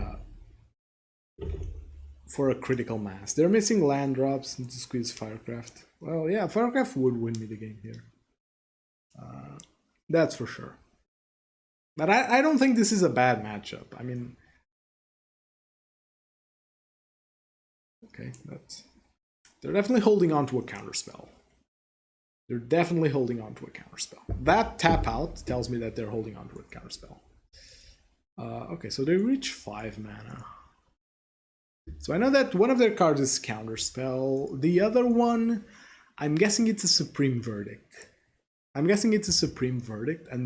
a critical mass. They're missing land drops to squeeze Firecraft. Well, yeah, Firecraft would win me the game here. That's for sure. But I don't think this is a bad matchup. I mean, okay, they're definitely holding on to a counterspell. They're definitely holding on to a counterspell. That tap out tells me that they're holding on to a counterspell. Okay, so they reach 5 mana. So I know that one of their cards is counterspell. The other one, I'm guessing it's a Supreme Verdict. And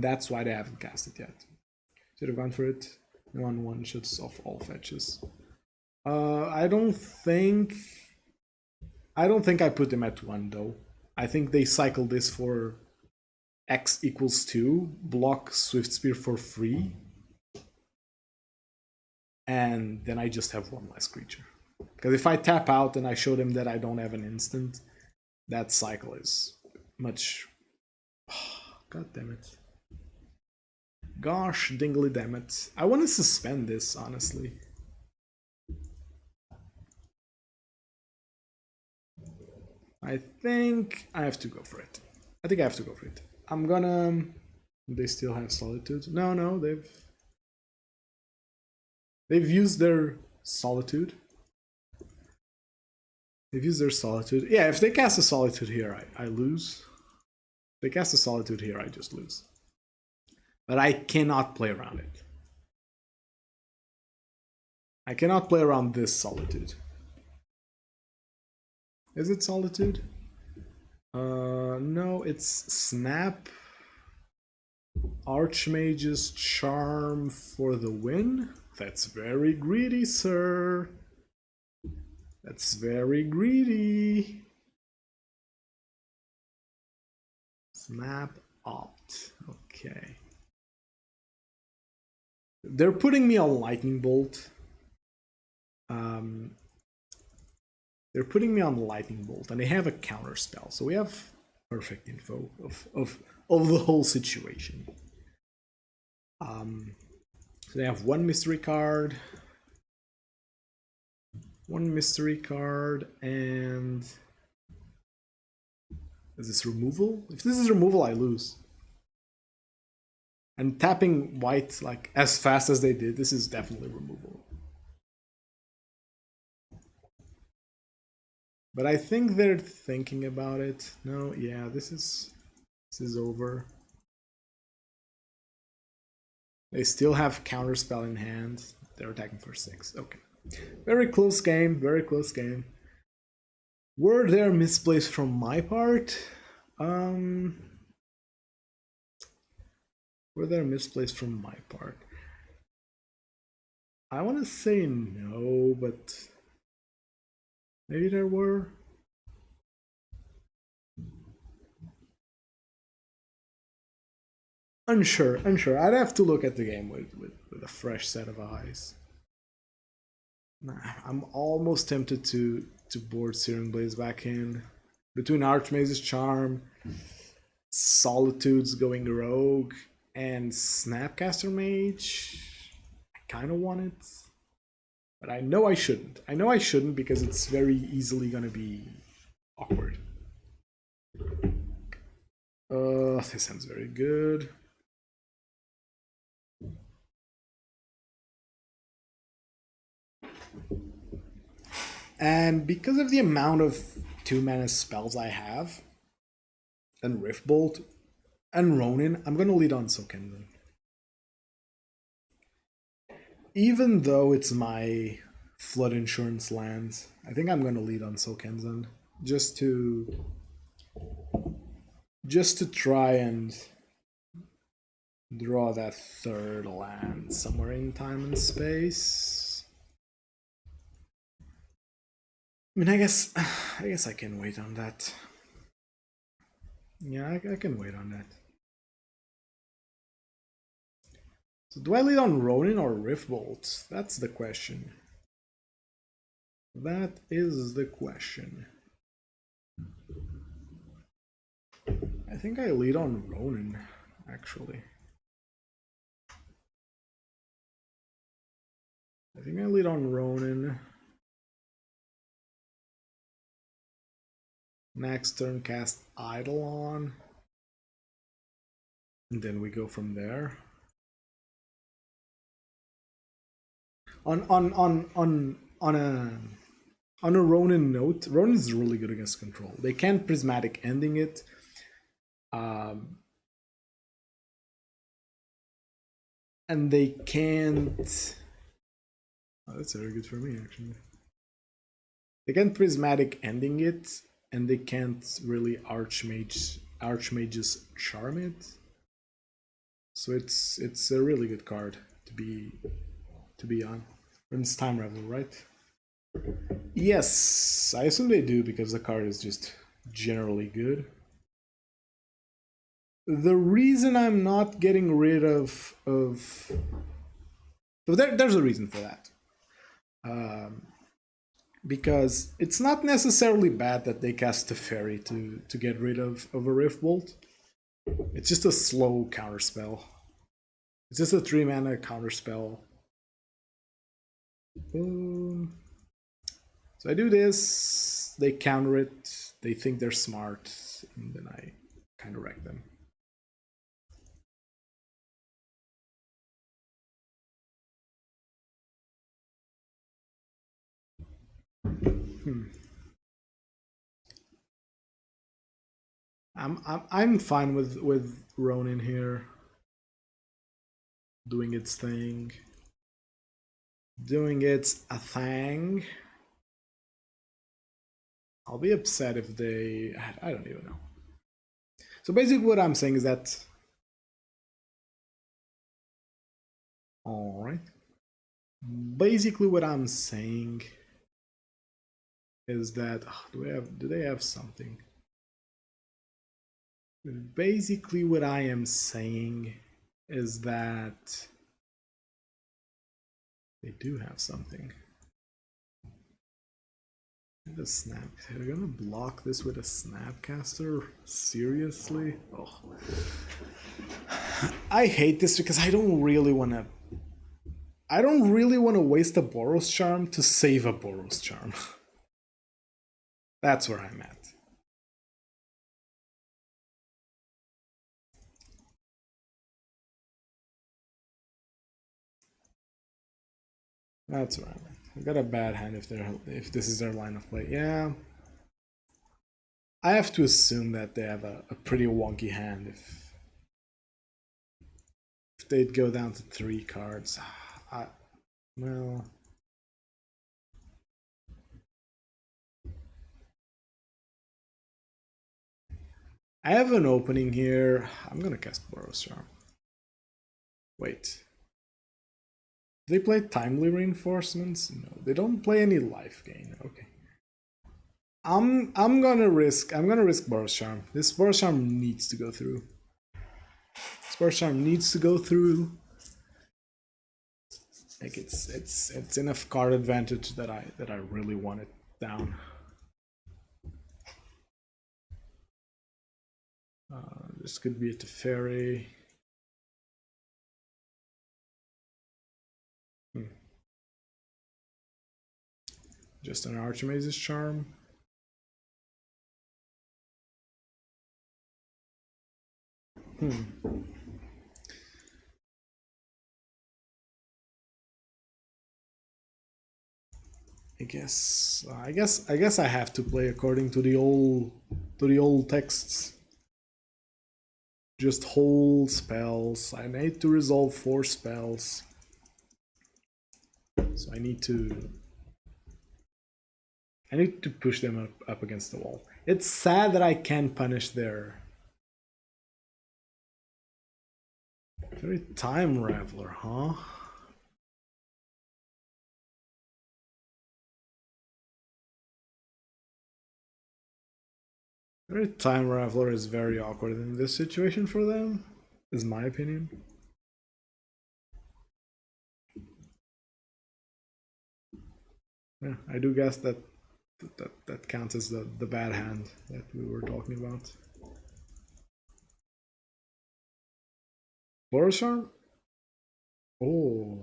that's why they haven't cast it yet. Should have gone for it. 1/1 shots off all fetches. I don't think I put them at 1 though. I think they cycle this for X equals 2, block Swift Spear for free, and then I just have 1 less creature. Because if I tap out and I show them that I don't have an instant, that cycle is much... God damn it. Gosh, dingly damn it. I want to suspend this, honestly. I think I have to go for it. I'm gonna... They still have Solitude? No, they've used their Solitude. Yeah, if they cast a Solitude here, I lose. If they cast a Solitude here, I just lose. But I cannot play around it. I cannot play around this Solitude. Is it Solitude? No, it's Snap. Archmage's Charm for the win. That's very greedy, sir. That's very greedy. Snap Opt. Okay. They're putting me on Lightning Bolt. They're putting me on Lightning Bolt, and they have a counter spell, so we have perfect info of the whole situation. So they have one mystery card, and is this removal? If this is removal, I lose. And tapping white like as fast as they did, this is definitely removal. But I think they're thinking about it. No, yeah, this is over. They still have counterspell in hand. They're attacking for 6. Okay. Very close game, very close game. Were there misplays from my part? Were there misplays from my part? I want to say no, but maybe there were. Unsure. I'd have to look at the game with a fresh set of eyes. I'm almost tempted to board Searing Blaze back in. Between Archmage's Charm, Solitude's going rogue, and Snapcaster Mage, I kind of want it. But I know I shouldn't. I know I shouldn't because it's very easily going to be awkward. This sounds very good. And because of the amount of 2-mana spells I have, and Rift Bolt, and Ronin, I'm going to lead on Sokenzan. Even though it's my flood insurance lands, I think I'm going to lead on Sokenzan just to try and draw that third land somewhere in time and space. I mean, I guess I can wait on that. Yeah, I can wait on that. So do I lead on Ronin or Rift Bolt? That's the question. That is the question. I think I lead on Ronin, actually. I think I lead on Ronin. Next turn cast Eidolon. And then we go from there. On a Ronin note, Ronin is really good against control. They can't Prismatic Ending it. And they can't... Oh, that's very good for me, actually. They can't Prismatic Ending it, and they can't really Archmage's Charm it. So it's a really good card to be on. And it's Time Revel, right? Yes, I assume they do because the card is just generally good. The reason I'm not getting rid of there's a reason for that. Because it's not necessarily bad that they cast Teferi to get rid of a Rift Bolt. It's just a slow counterspell. It's just a 3-mana counterspell. Boom. So I do this, they counter it, they think they're smart, and then I kind of wreck them. I'm fine with Ronin here doing its thing. doing its a thing. I'll be upset if they... I don't even know. So basically what I'm saying is that... Alright. Basically what I'm saying is that... do they have something? Basically what I am saying is that... They do have something. The snap. They're gonna block this with a snapcaster? Seriously? Oh. I hate this because I don't really want to waste a Boros Charm to save a Boros Charm. That's where I'm at. That's where I'm at. I've got a bad hand if this is their line of play. Yeah. I have to assume that they have a pretty wonky hand if they'd go down to 3 cards. Well, I have an opening here. I'm gonna cast Boros Charm. Wait. They play Timely Reinforcements? No, they don't play any life gain. Okay. I'm gonna risk Boros Charm. This Boros Charm needs to go through. This Boros Charm needs to go through. Like it's enough card advantage that I really want it down. This could be a Teferi. Just an Archmage's Charm. I guess I have to play according to the old texts. Just hold spells. I need to resolve 4 spells. So I need to push them up against the wall. It's sad that I can't punish their very Time Raveler, huh? Very Time Raveler is very awkward in this situation for them, is my opinion. Yeah, I do guess that counts as the bad hand that we were talking about. Boros Charm? Oh.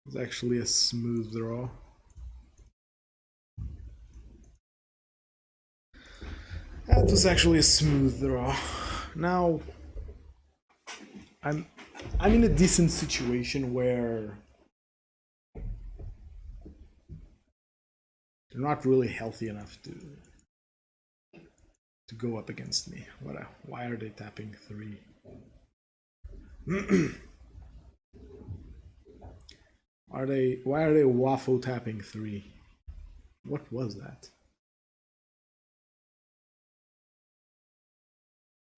It's actually a smooth draw. That was actually a smooth draw. Now, I'm in a decent situation where they're not really healthy enough to go up against me. Why are they tapping 3? Why are they waffle tapping 3? What was that?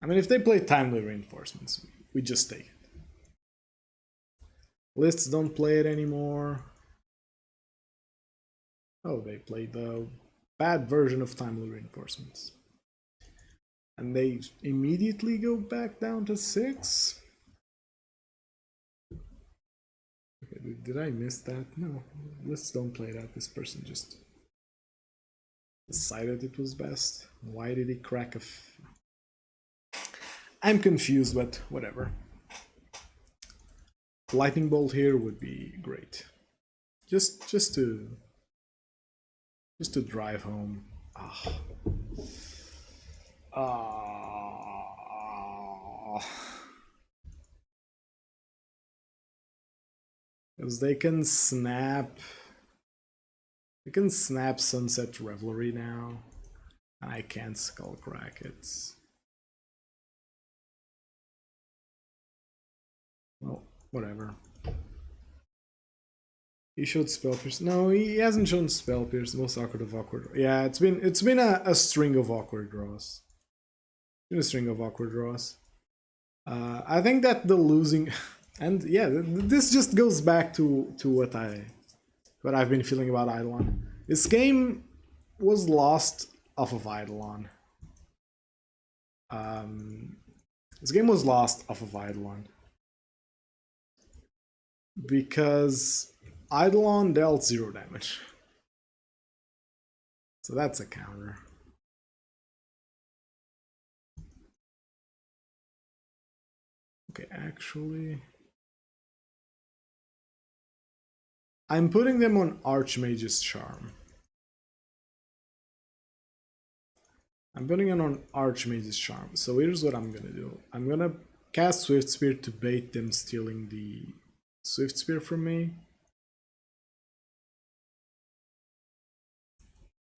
I mean, if they play Timely Reinforcements, we just take it. Lists don't play it anymore. Oh, they played the bad version of Timely Reinforcements. And they immediately go back down to 6? Okay, did I miss that? No, lists don't play that. This person just decided it was best. Why did he crack a... I'm confused, but whatever. Lightning Bolt here would be great. Just to drive home. Because they can snap Sunset Revelry now. And I can't Skullcrack it. Well, whatever. He showed spell pierce. No, he hasn't shown spell pierce. Most awkward of awkward. Yeah, it's been a string of awkward draws. It's been a string of awkward draws. I think that the losing, and yeah, this just goes back to what I've been feeling about Eidolon. This game was lost off of Eidolon. This game was lost off of Eidolon because Eidolon dealt 0 damage. So that's a counter. Okay, actually, I'm putting them on Archmage's Charm. I'm putting it on Archmage's Charm. So here's what I'm gonna do. I'm gonna cast Swift Spear to bait them stealing the Swift Spear from me.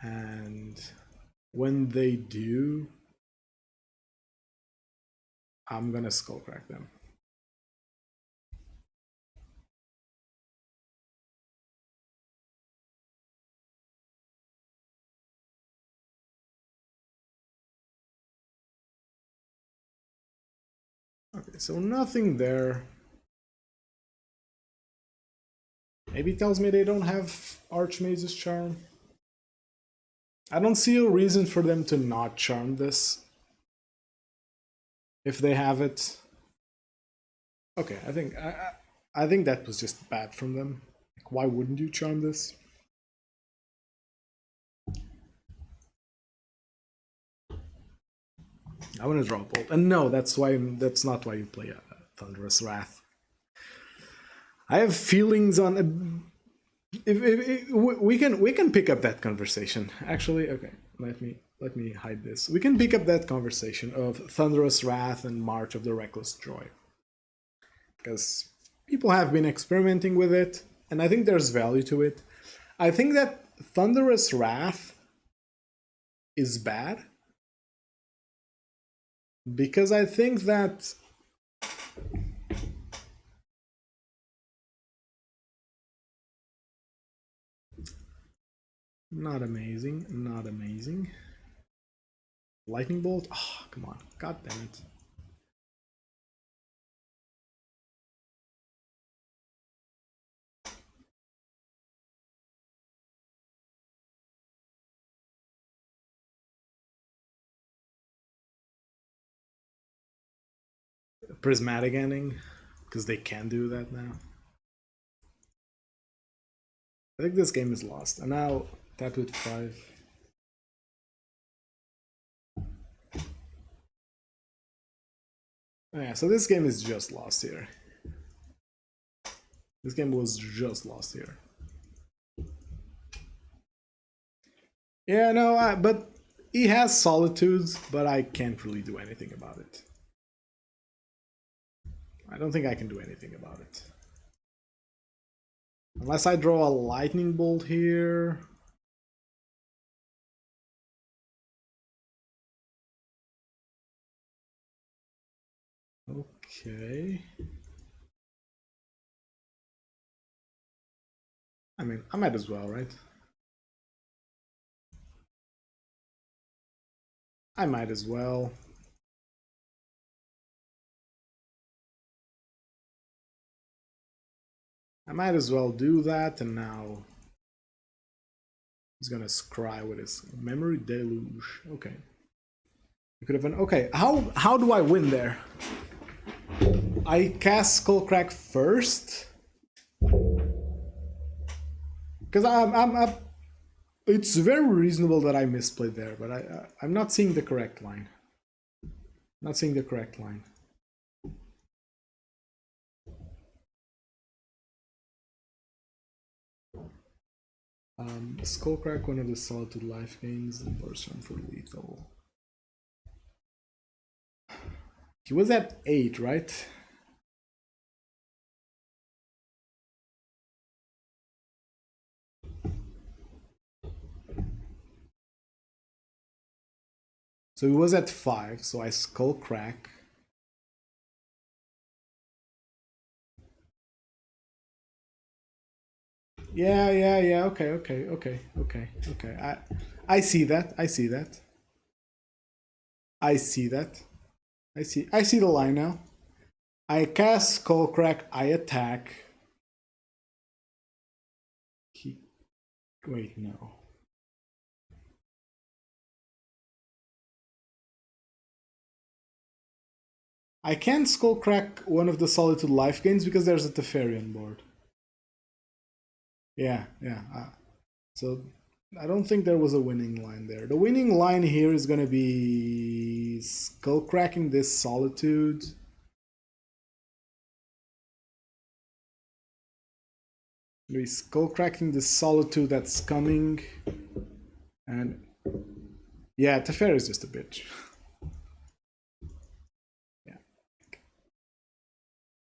And when they do, I'm gonna Skullcrack them. Okay, so nothing there. Maybe it tells me they don't have Archmage's Charm. I don't see a reason for them to not charm this. If they have it. Okay, I think that was just bad from them. Like, why wouldn't you charm this? I want to draw a bolt, and no, that's not why you play a Thunderous Wrath. I have feelings on. If we can pick up that conversation. Actually, okay, let me hide this. We can pick up that conversation of Thunderous Wrath and March of the Reckless Joy, because people have been experimenting with it, and I think there's value to it. I think that Thunderous Wrath is bad because I think that not amazing, not amazing. Lightning Bolt? Oh, come on. God damn it. Prismatic Ending, because they can do that now. I think this game is lost. And now, tap with 5. Yeah, so this game is just lost here. This game was just lost here. Yeah, no, but he has Solitudes, but I can't really do anything about it. I don't think I can do anything about it. Unless I draw a Lightning Bolt here. Okay. I mean, I might as well, right? I might as well. I might as well do that, and now he's gonna scry with his Memory Deluge. Okay. You could have been okay. How do I win there? I cast Skullcrack first because I'm it's very reasonable that I misplayed there, but I'm not seeing the correct line. Not seeing the correct line. Skullcrack, one of the Solitude life gains, and burst run for lethal. He was at 8, right? So he was at 5, so I Skullcrack. Yeah. Okay. I see that. I see that. I see that. I see the line now. I cast Skullcrack, I attack. He, wait, no. I can't Skullcrack one of the Solitude life gains because there's a Teferi on board. Yeah. So I don't think there was a winning line there. The winning line here is going to be Skullcracking this Solitude. Maybe Skullcracking this Solitude that's coming. And yeah, Teferi is just a bitch. Yeah.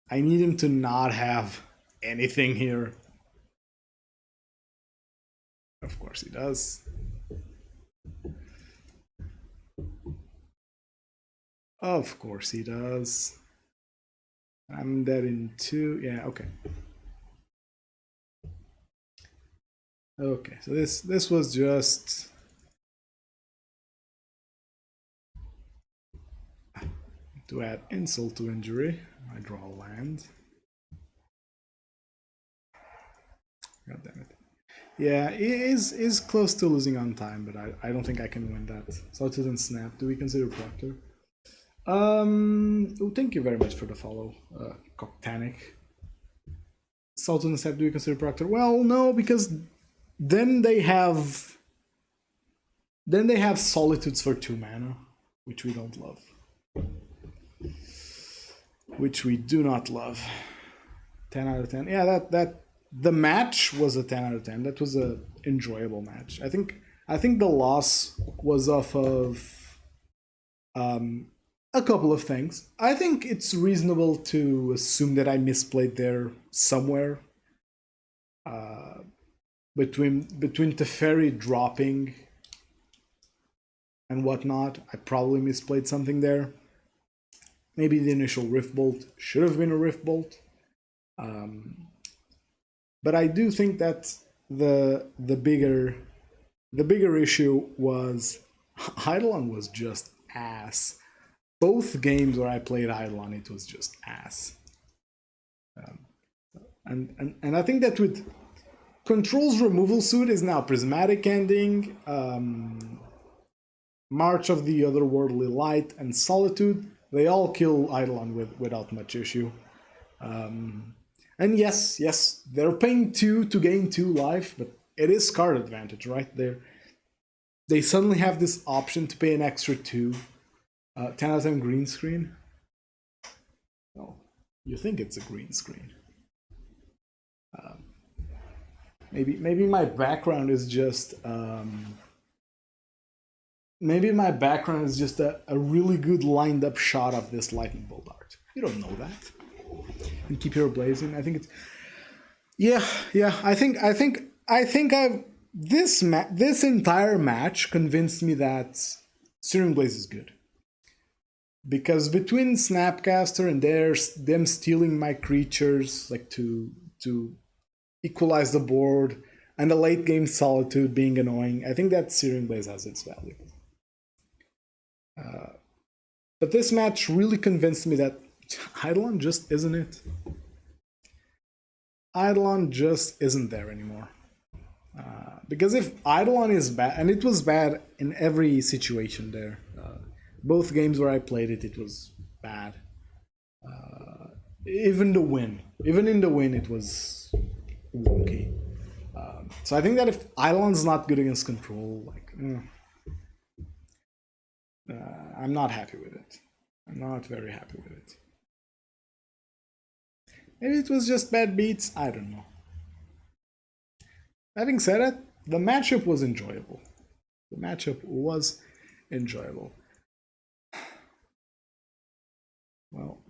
I need him to not have anything here. Of course he does. Of course he does. I'm dead in 2. Yeah, okay. Okay, so this was just to add insult to injury. I draw a land. God damn it. Yeah, it is close to losing on time, but I don't think I can win that. Solitude and Snap. Do we consider Proctor? Oh, thank you very much for the follow, Coctanic. Solitude and Snap. Do we consider Proctor? Well, no, because then they have Solitudes for 2 mana, which we don't love. Which we do not love. 10 out of 10. Yeah, that the match was a 10 out of 10. That was a enjoyable match. I think the loss was off of a couple of things. I think it's reasonable to assume that I misplayed there somewhere. Between Teferi dropping and whatnot, I probably misplayed something there. Maybe the initial Rift Bolt should have been a Rift Bolt. But I do think that the bigger issue was Eidolon was just ass. Both games where I played Eidolon, it was just ass. And I think that with Control's removal suit is now Prismatic Ending, March of the Otherworldly Light, and Solitude. They all kill Eidolon without much issue. And yes, they're paying 2 to gain 2 life, but it is card advantage, right? They suddenly have this option to pay an extra 2. 10 out of 10 green screen. Oh, you think it's a green screen. Maybe my background is just maybe my background is just a really good lined up shot of this lightning bolt art. You don't know that. And keep your blazing. I think it's yeah. I think I've this entire match convinced me that Searing Blaze is good. Because between Snapcaster and them stealing my creatures, like to equalize the board, and the late game Solitude being annoying, I think that Searing Blaze has its value. But this match really convinced me that Eidolon just isn't it. Eidolon just isn't there anymore. Because if Eidolon is bad, and it was bad in every situation there, both games where I played it, it was bad. Even in the win, it was wonky. So I think that if Eidolon's not good against Control, like, I'm not happy with it. I'm not very happy with it. Maybe it was just bad beats. I don't know. Having said that, the matchup was enjoyable. The matchup was enjoyable. Well,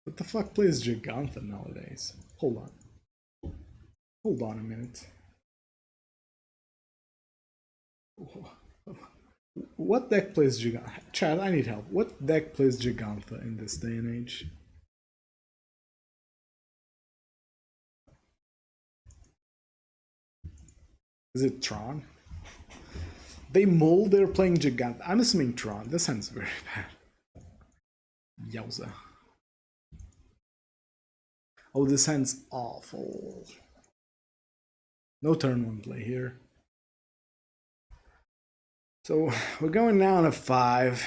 what the fuck plays Gigantha nowadays? Hold on. Hold on a minute. What deck plays Gigantha? Chad, I need help. What deck plays Gigantha in this day and age? Is it Tron? They mold, they're playing Gigant. I'm assuming Tron. This sounds very bad. Yowza. Oh, this hand's awful. No turn one play here. So we're going down to 5.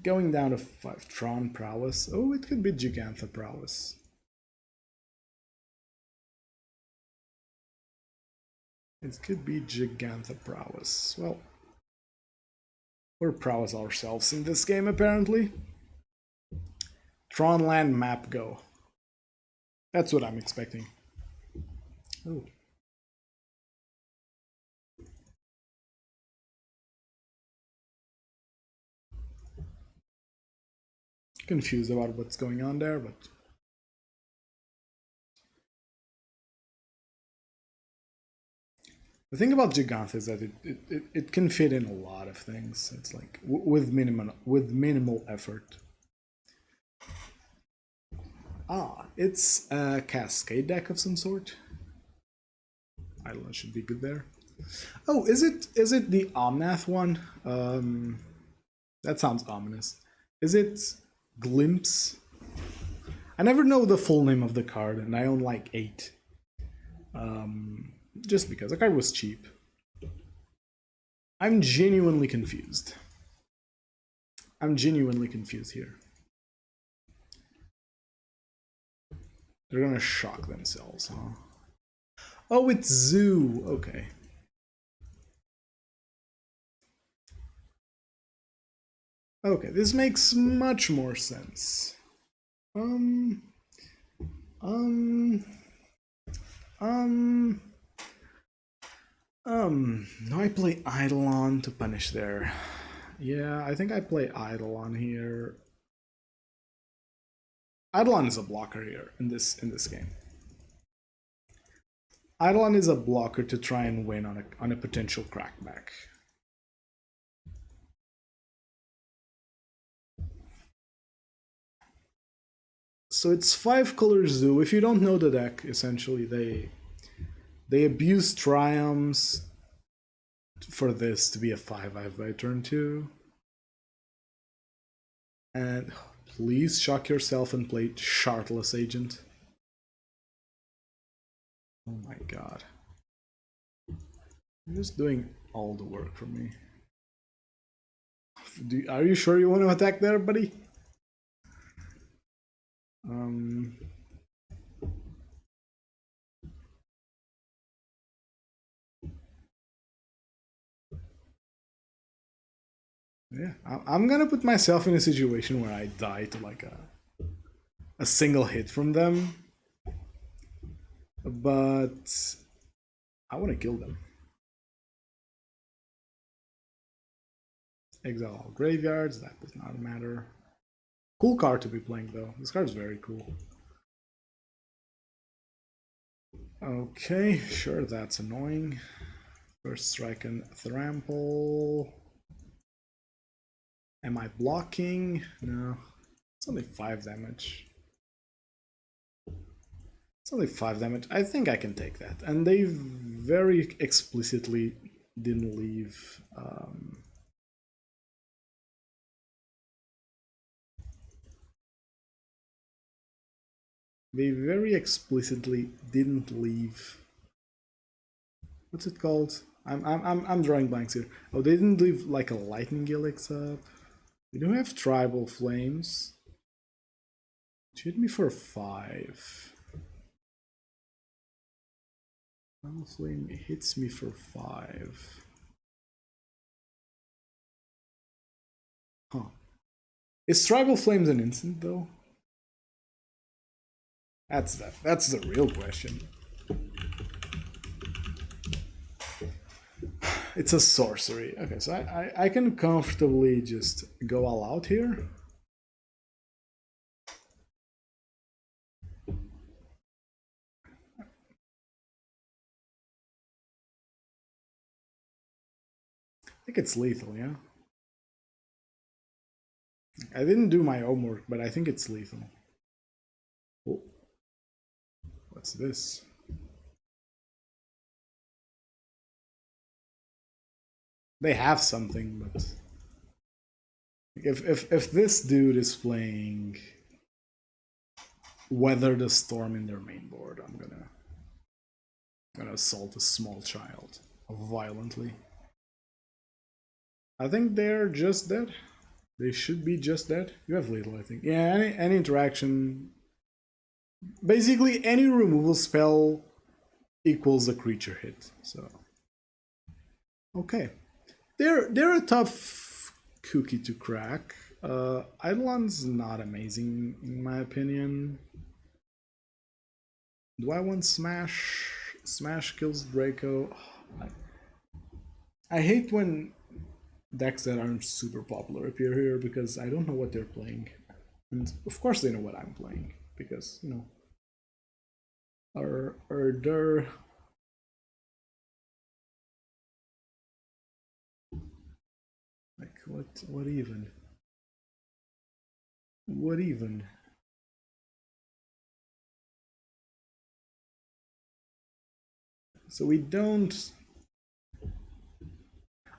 Going down to 5. Tron prowess. Oh, it could be Gigantha prowess. It could be Gigantha prowess. Well, we're prowess ourselves in this game, apparently. Tron land map go. That's what I'm expecting. Oh. Confused about what's going on there, but the thing about Gigantha is that it can fit in a lot of things. It's like with minimal effort. Ah, it's a Cascade deck of some sort. Eidolon should be good there. Oh, is it the Omnath one? That sounds ominous. Is it Glimpse? I never know the full name of the card, and I own like 8. Just because the card was cheap. I'm genuinely confused. I'm genuinely confused here. They're gonna shock themselves, huh? Oh, it's Zoo. Okay. Okay, this makes much more sense. No, I play Eidolon to punish there. Yeah, I think I play Eidolon here. Eidolon is a blocker here in this game. Eidolon is a blocker to try and win on a potential crackback. So it's 5-color Zoo. If you don't know the deck, essentially they abuse Triumphs for this to be a 5/5 by turn 2. And please shock yourself and play Shardless Agent. Oh my god. You're just doing all the work for me. Are you sure you want to attack there, buddy? Yeah, I'm gonna put myself in a situation where I die to like a single hit from them, but I want to kill them. Exile all graveyards, that does not matter. Cool card to be playing though. This card is very cool. Okay, sure, that's annoying. First strike and trample. Am I blocking? No. It's only 5 damage. It's only 5 damage. I think I can take that. And they very explicitly didn't leave they very explicitly didn't leave. What's it called? I'm drawing blanks here. Oh, they didn't leave like a lightning helix up. We do have tribal flames. It hit me for 5. Tribal flame hits me for 5. Huh. Is tribal flames an instant though? That's the real question. It's a sorcery. Okay, so I can comfortably just go all out here. I think it's lethal, yeah? I didn't do my homework, but I think it's lethal. Oh. What's this? They have something, but if this dude is playing Weather the Storm in their main board, I'm gonna assault a small child violently. I think they're just dead. They should be just dead. You have lethal, I think. Yeah, any interaction. Basically, any removal spell equals a creature hit. So, okay, they're a tough cookie to crack. Eidolon's not amazing in my opinion. Do I want Smash? Smash kills Draco. I hate when decks that aren't super popular appear here because I don't know what they're playing. And of course they know what I'm playing because, you know, they're like what even? What even? So we don't.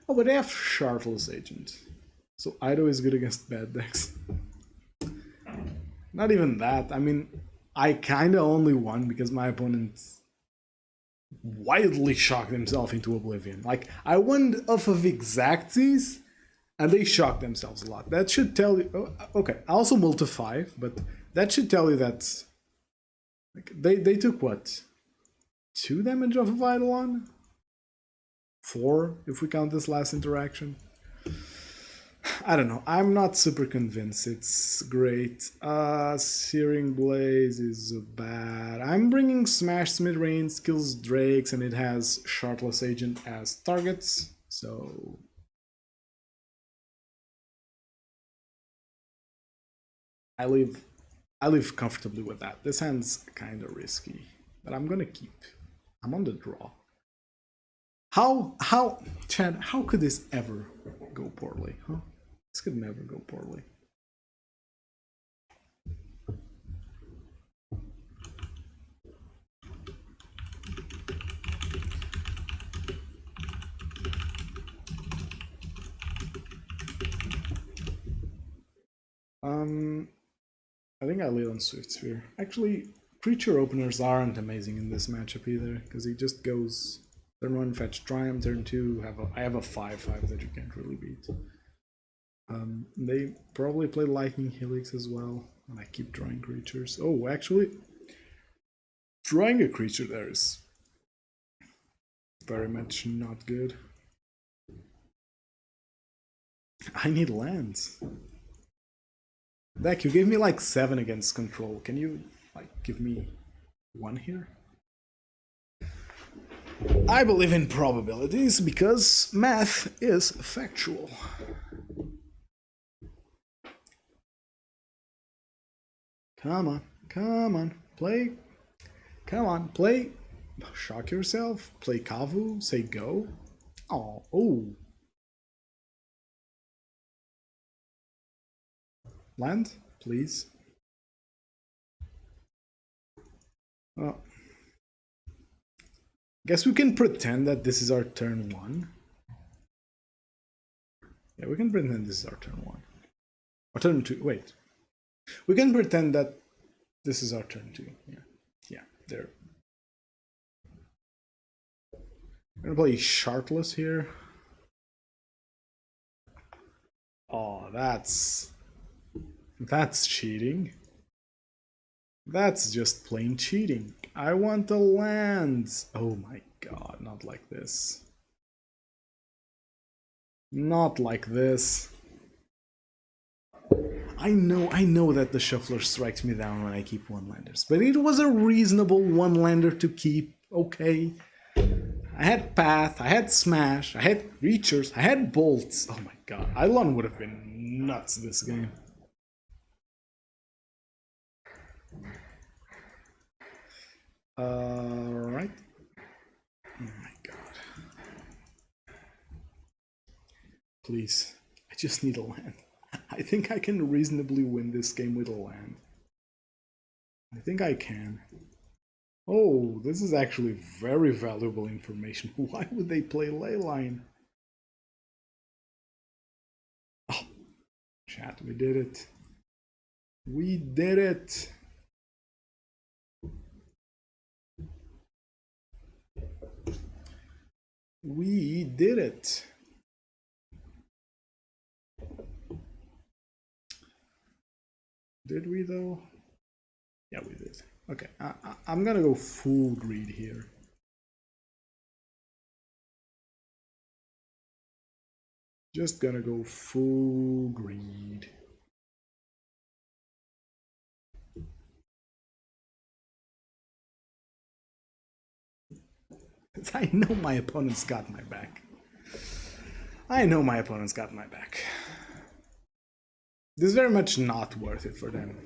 Oh, but they have Shartless Agent. So Ido is good against bad decks. Not even that. I mean, I kinda only won because my opponent wildly shocked himself into oblivion. Like, I won off of Exacties, and they shocked themselves a lot. That should tell you. Oh, okay, I also multi 5, but that should tell you that like, they took what? 2 damage off of Eidolon? 4 if we count this last interaction. I don't know. I'm not super convinced. It's great. Searing Blaze is bad. I'm bringing Smash mid-range, kills Drakes, and it has Shartless Agent as targets. So I live comfortably with that. This hand's kind of risky, but I'm gonna keep. I'm on the draw. Chad? How could this ever go poorly? Huh? This could never go poorly. I think I lead on Swift Sphere. Actually, creature openers aren't amazing in this matchup either, because he just goes turn 1 fetch Triumph, turn 2 I have a 5/5 that you can't really beat. They probably play Lightning Helix as well, and I keep drawing creatures. Oh, actually, drawing a creature there is very much not good. I need lands. Deck, you gave me like 7 against control. Can you like give me 1 here? I believe in probabilities because math is factual. Come on, play. Come on, play. Shock yourself. Play Kavu. Say go. Oh. Land, please. Well, guess we can pretend that this is our turn 1. Yeah, we can pretend this is our turn 1. Or turn 2. Wait. We can pretend that this is our turn 2. Yeah, there. I'm gonna play Shartless here. Oh, that's cheating. That's just plain cheating. I want the lands. Oh my god, not like this. Not like this. I know that the shuffler strikes me down when I keep one-landers, but it was a reasonable one-lander to keep, okay? I had Path, I had Smash, I had Reachers, I had Bolts. Oh my god, Eidolon would have been nuts this game. Right. Oh my god. Please, I just need a land. I think I can reasonably win this game with a land. I think I can. Oh, this is actually very valuable information. Why would they play Leyline? chat. We did it. We did it. We did it. Did we though? Yeah, we did. Okay, I'm gonna go full greed here. Just gonna go full greed. I know my opponent's got my back. I know my opponent's got my back. This is very much not worth it for them.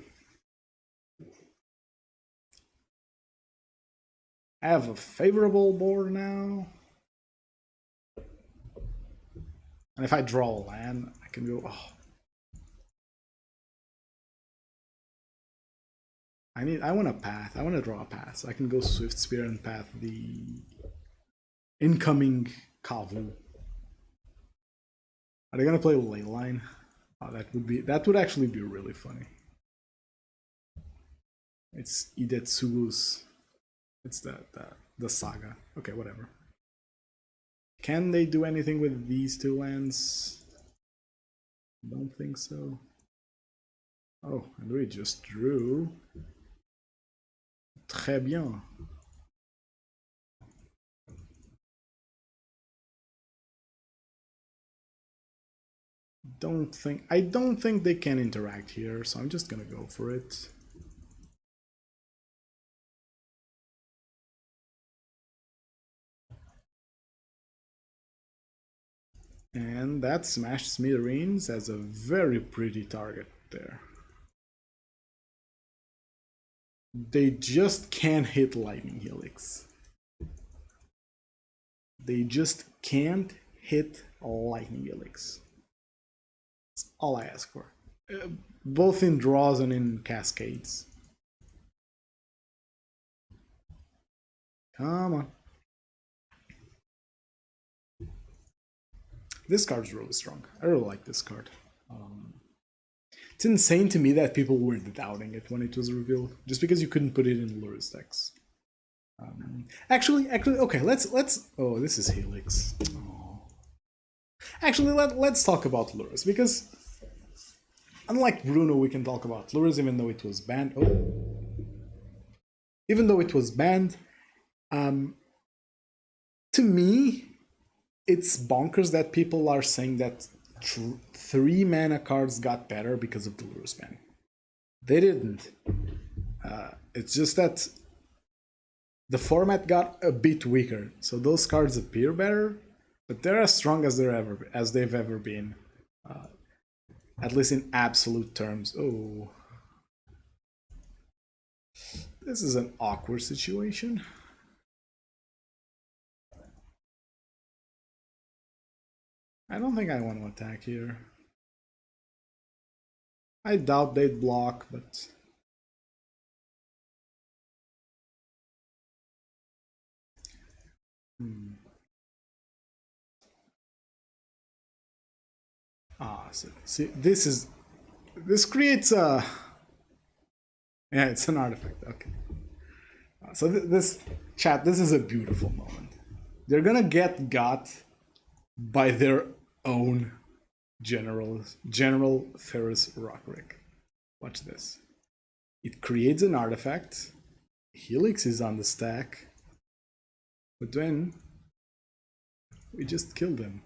I have a favorable board now. And if I draw a land, I can go, oh. I want a path. I want to draw a path. So I can go Swiftspear and path the incoming Kavu. Are they gonna play Leyline? Oh, that would actually be really funny. It's Idetsugu's. It's the saga. Okay, whatever. Can they do anything with these two lands? Don't think so. Oh, and we just drew. Très bien. I don't think they can interact here, so I'm just gonna go for it. And that Smash Smithereens has a very pretty target there. They just can't hit Lightning Helix. They just can't hit Lightning Helix. That's all I ask for. Both in draws and in cascades. Come on. This card's really strong. I really like this card. It's insane to me that people were doubting it when it was revealed, just because you couldn't put it in Lurrus decks. Actually, okay. Let's. Oh, this is Helix. Oh. Actually, let's talk about Lurrus, because unlike Bruno, we can talk about Lurrus even though it was banned. Oh. Even though it was banned, to me, it's bonkers that people are saying that 3 mana cards got better because of the Lurrus ban. They didn't. It's just that the format got a bit weaker, so those cards appear better, but they're as strong as they've ever been, at least in absolute terms. Oh, this is an awkward situation. I don't think I want to attack here. I doubt they'd block, but so see, this creates a, yeah, it's an artifact. Okay, so this is a beautiful moment. They're gonna get got by their own General Ferrous Rockrick. Watch this. It creates an artifact. Helix is on the stack, but then we just killed them.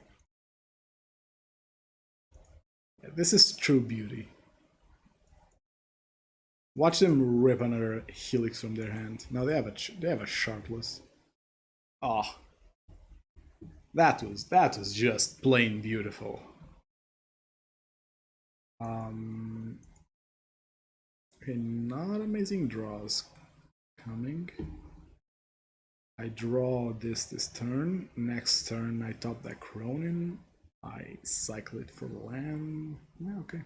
Yeah, this is true beauty. Watch them rip another Helix from their hand. Now they have a Sharpless. Oh, that was just plain beautiful. Okay, not amazing draws coming. I draw this turn. Next turn I top that Cronin. I cycle it for land. Yeah, okay.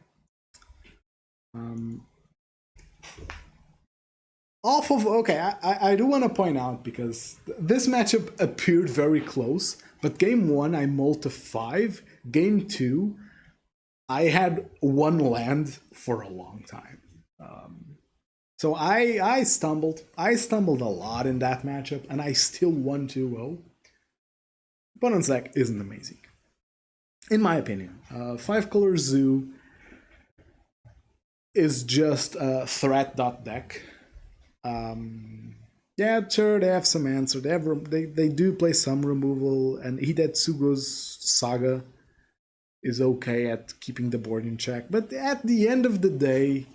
I do want to point out, because this matchup appeared very close, but game 1 I mulled to 5. Game 2 I had one land for a long time. So I stumbled. I stumbled a lot in that matchup, and I still won 2-0. Opponent's deck isn't amazing, in my opinion. 5-color Zoo is just a threat.deck. Yeah, sure, they have some answer. They do play some removal, and Hidetsugo's Saga is okay at keeping the board in check. But at the end of the day,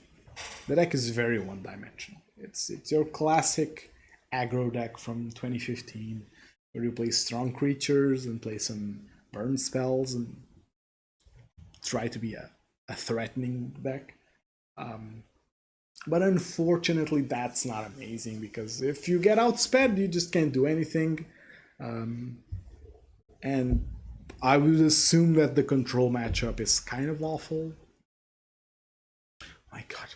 the deck is very one-dimensional. It's your classic aggro deck from 2015, where you play strong creatures and play some burn spells and try to be a threatening deck. But unfortunately, that's not amazing, because if you get outsped, you just can't do anything. And I would assume that the control matchup is kind of awful. My god.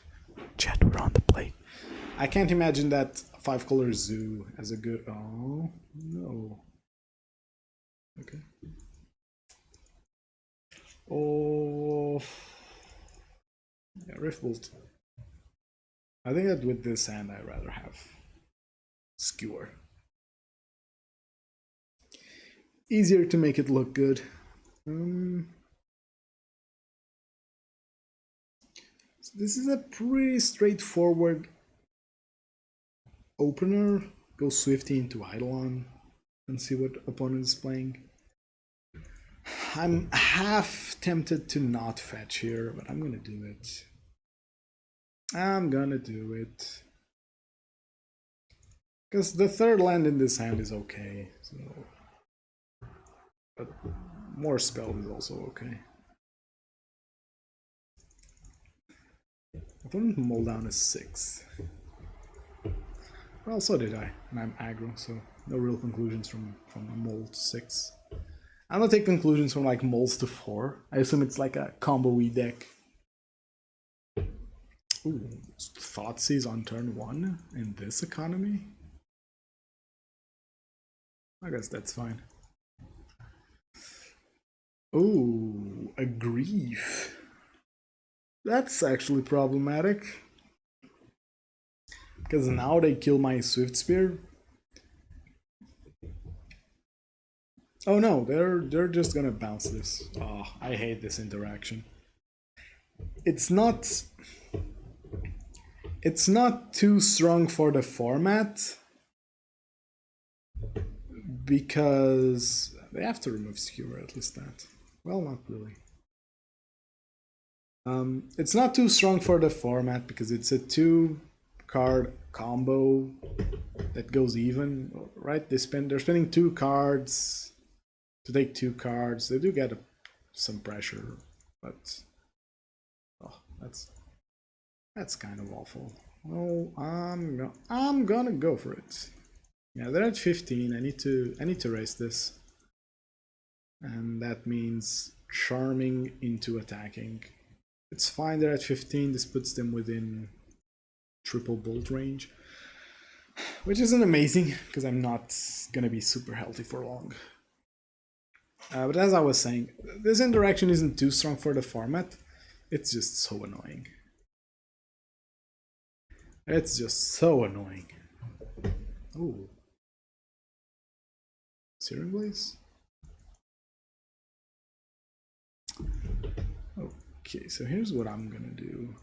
Chat, we're on the plate. I can't imagine that 5-color Zoo as a good... Oh, no. Okay. Oh... Yeah, Riftbolt. I think that with this hand, I'd rather have Skewer. Easier to make it look good. So this is a pretty straightforward opener. Go Swifty into Eidolon and see what opponent is playing. I'm half tempted to not fetch here, but I'm gonna do it. I'm gonna do it. Because the third land in this hand is okay, so... But more spell is also okay. Opponent Mold down is 6. Well, so did I, and I'm aggro, so no real conclusions from a Mold to 6. I don't take conclusions from like Molds to 4. I assume it's like a combo-y deck. Ooh, Thoughtseize on turn 1 in this economy? I guess that's fine. Ooh, a Grief. That's actually problematic. Because now they kill my Swift Spear. Oh no, they're just gonna bounce this. Oh, I hate this interaction. It's not too strong for the format, because they have to remove Skewer, at least that. Well, not really. It's not too strong for the format because it's a 2-card combo that goes even, right? They're spending 2 cards to take 2 cards. They do get some pressure, but oh, that's kind of awful. Well, I'm gonna go for it. Yeah, they're at 15. I need to raise this, and that means charming into attacking. It's fine, they're at 15. This puts them within triple bolt range, which isn't amazing because I'm not gonna be super healthy for long. But as I was saying, this interaction isn't too strong for the format. It's just so annoying. It's just so annoying. Oh. Searing Blaze? Okay, so here's what I'm gonna do.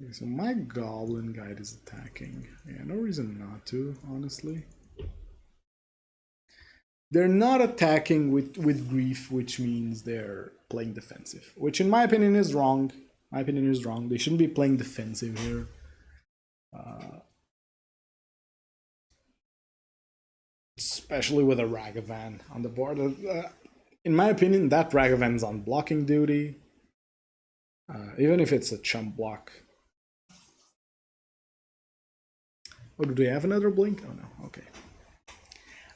Okay, so my Goblin Guide is attacking. Yeah, no reason not to, honestly. They're not attacking with Grief, which means they're playing defensive, which in my opinion is wrong. My opinion is wrong. They shouldn't be playing defensive here. Especially with a Ragavan on the board. In my opinion, that Ragavan's on blocking duty. Even if it's a chump block. Oh, do they have another blink? Oh no, okay.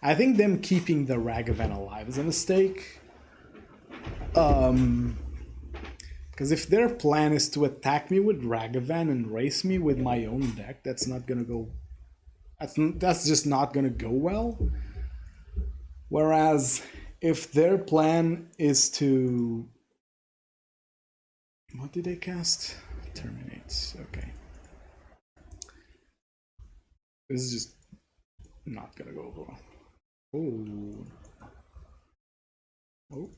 I think them keeping the Ragavan alive is a mistake. Because Because if their plan is to attack me with Ragavan and race me with my own deck, that's not gonna go. That's just not gonna go well. Whereas if their plan is to, what did they cast? Terminates. Okay. This is just not gonna go well. Oh. Oh.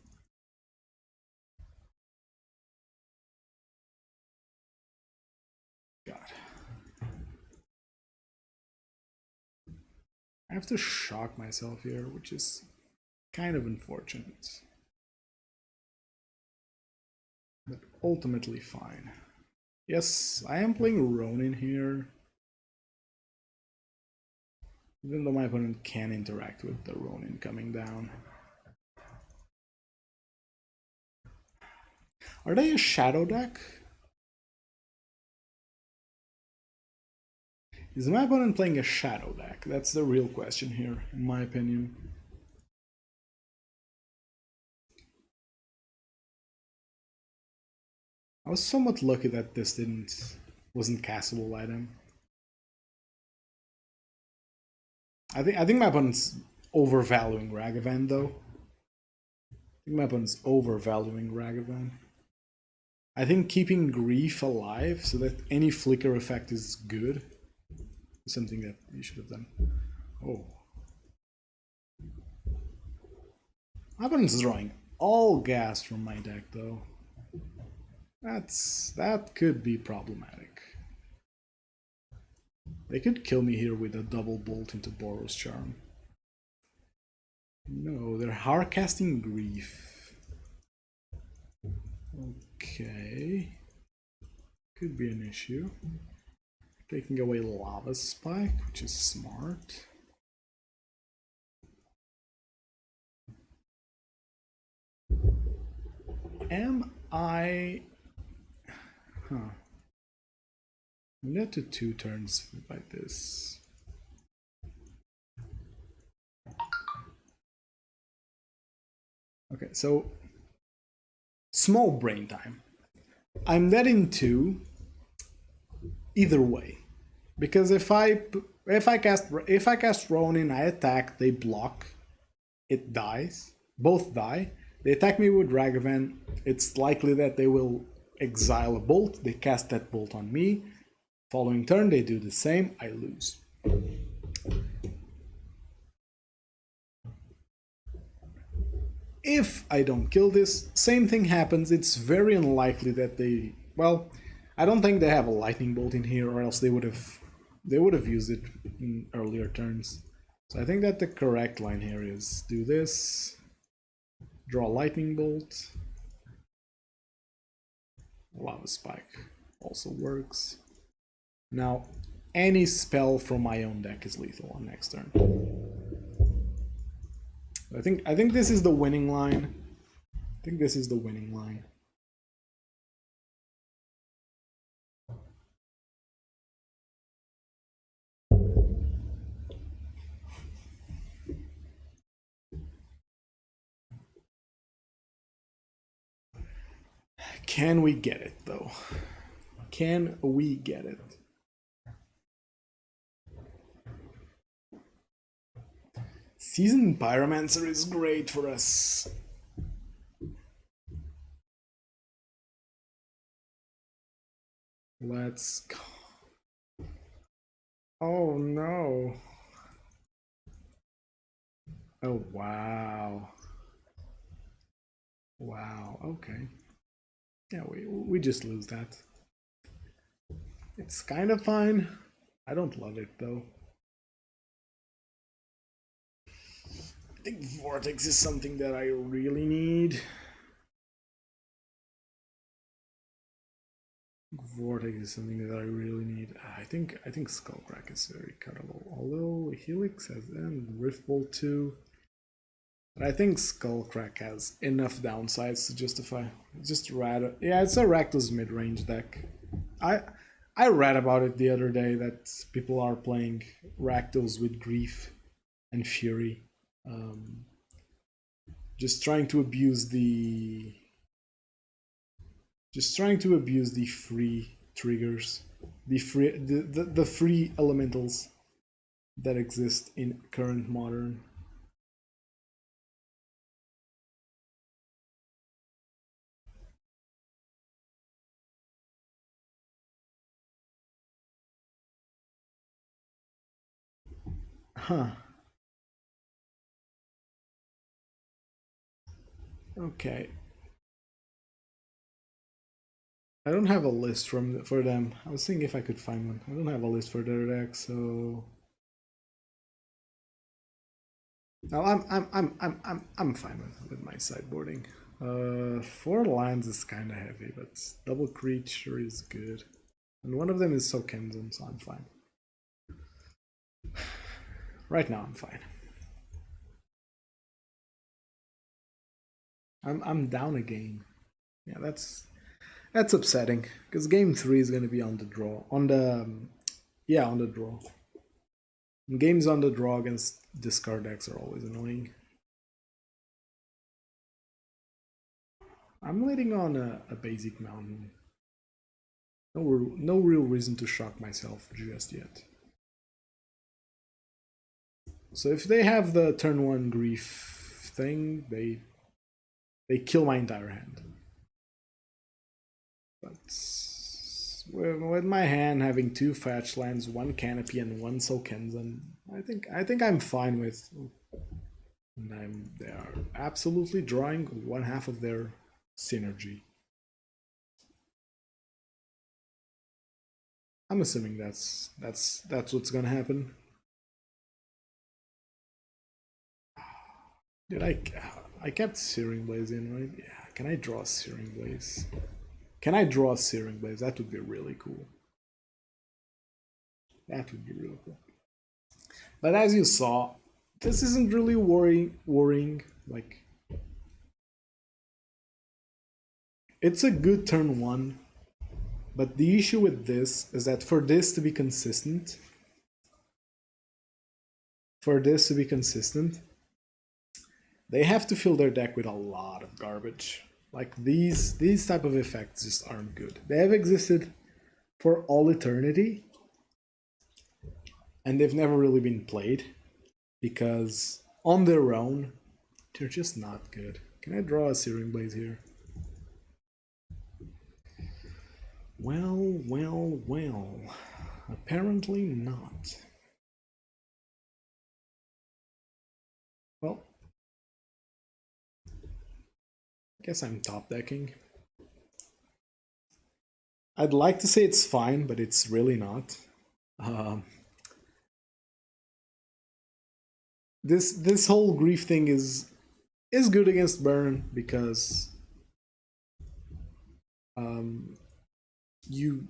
God. I have to shock myself here, which is kind of unfortunate. But ultimately fine. Yes, I am playing Ronin here. Even though my opponent can interact with the Ronin coming down. Are they a shadow deck? Is my opponent playing a shadow deck? That's the real question here, in my opinion. I was somewhat lucky that this wasn't castable by them. I think my opponent's overvaluing Ragavan though. I think my opponent's overvaluing Ragavan. I think keeping Grief alive so that any flicker effect is good is something that you should have done. Oh. My opponent's drawing all gas from my deck though. That could be problematic. They could kill me here with a double bolt into Boros Charm. No, they're hard casting Grief. Okay. Could be an issue. Taking away Lava Spike, which is smart. Am I... Huh. I'm gonna do 2 turns like this. Okay, so small brain time. I'm netting 2 either way, because if I cast Ronin, I attack, they block, it dies, both die. They attack me with Ragavan, it's likely that they will exile a bolt, they cast that bolt on me. Following turn, they do the same, I lose. If I don't kill this, same thing happens. It's very unlikely that they... Well, I don't think they have a lightning bolt in here, or else they would have used it in earlier turns. So I think that the correct line here is do this, draw lightning bolt, Lava Spike also works. Now, any spell from my own deck is lethal on next turn. I think this is the winning line. I think this is the winning line. Can we get it though? Can we get it? Seasoned Pyromancer is great for us. Let's go. Oh no. Oh wow. Wow, okay. Yeah, we just lose that. It's kind of fine. I don't love it though. I think Vortex is something that I really need. Vortex is something that I really need. I think Skullcrack is very cuttable. Although Helix has and Riftbolt too. But I think Skullcrack has enough downsides to justify. Just yeah, it's a Rakdos mid-range deck. I read about it the other day that people are playing Rakdos with Grief and Fury. Um, just trying to abuse Just trying to abuse the free triggers, the free elementals that exist in current modern. Huh. Okay. I don't have a list for them. I was thinking if I could find one. I don't have a list for their deck, so no, I'm fine with my sideboarding. 4 lands is kind of heavy, but double creature is good, and one of them is Sokenzum, so I'm fine. Right now, I'm fine. I'm down a game. Yeah, that's upsetting because game 3 is gonna be on the draw. On the draw. Games on the draw against discard decks are always annoying. I'm leading on a basic mountain. No real reason to shock myself just yet. So if they have the turn 1 grief thing, they kill my entire hand. But with my hand having 2 fetch lands, 1 canopy, and 1 Sokenzan, I think I'm fine with. And they are absolutely drawing 1/2 of their synergy. I'm assuming that's what's gonna happen. Did I kept Searing Blaze in, right? Yeah. Can I draw Searing Blaze? Can I draw Searing Blaze? That would be really cool. That would be really cool. But as you saw, this isn't really worrying. Like, it's a good turn 1, but the issue with this is that for this to be consistent, they have to fill their deck with a lot of garbage. Like these type of effects just aren't good. They have existed for all eternity, and they've never really been played because on their own, they're just not good. Can I draw a Searing Blaze here? Well. Apparently not. Well, I guess I'm top decking. I'd like to say it's fine, but it's really not. This whole grief thing is good against burn because you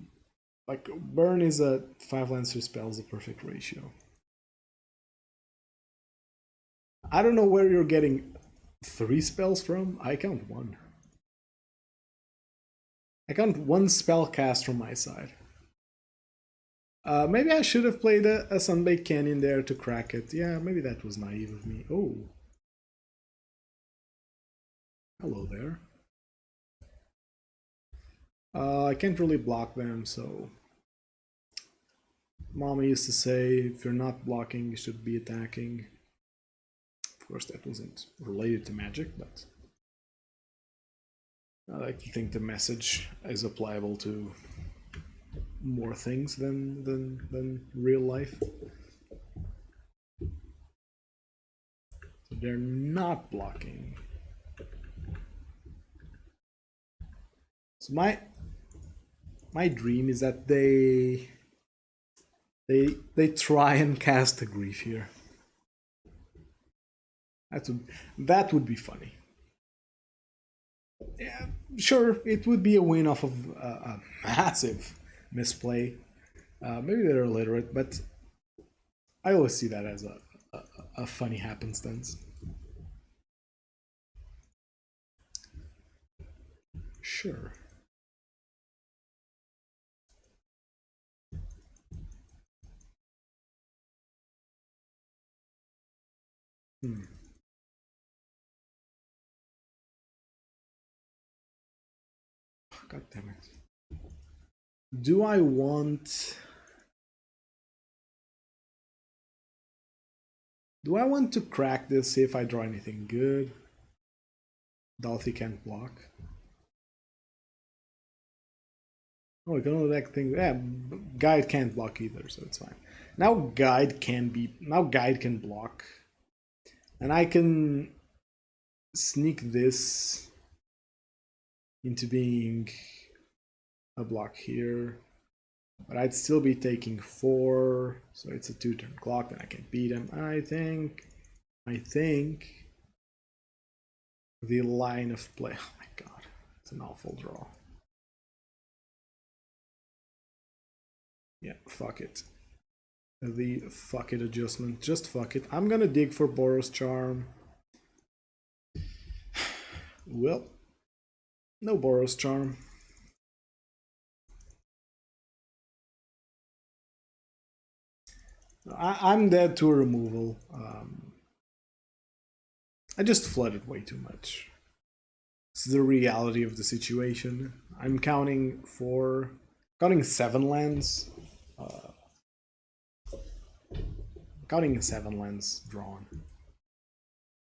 like burn is a 5 lancer spells a perfect ratio. I don't know where you're getting 3 spells from. I count 1. I count 1 spell cast from my side. Maybe I should have played a Sunbaked Canyon there to crack it. Yeah, maybe that was naive of me. Oh. Hello there. I can't really block them, so... Mama used to say, if you're not blocking, you should be attacking. Of course, that wasn't related to Magic, but... I like to think the message is applicable to more things than real life. So they're not blocking. So my dream is that they try and cast a grief here. That would be funny. Yeah, sure, it would be a win off of a massive misplay. Maybe they're illiterate, but I always see that as a funny happenstance. Sure. Hmm. God damn it. Do I want... Do I want to crack this, see if I draw anything good? Dolphy can't block. Oh, I can only back things. Yeah, Guide can't block either, so it's fine. Now Guide can block. And I can sneak this into being a block here. But I'd still be taking 4, so it's a 2-turn clock, and I can beat him. I think the line of play. Oh my god, it's an awful draw. Yeah, fuck it. The fuck it adjustment, just fuck it. I'm gonna dig for Boros Charm. Well, no Boros Charm. I'm dead to a removal. I just flooded way too much. It's the reality of the situation. I'm counting 7 lands. Counting 7 lands drawn.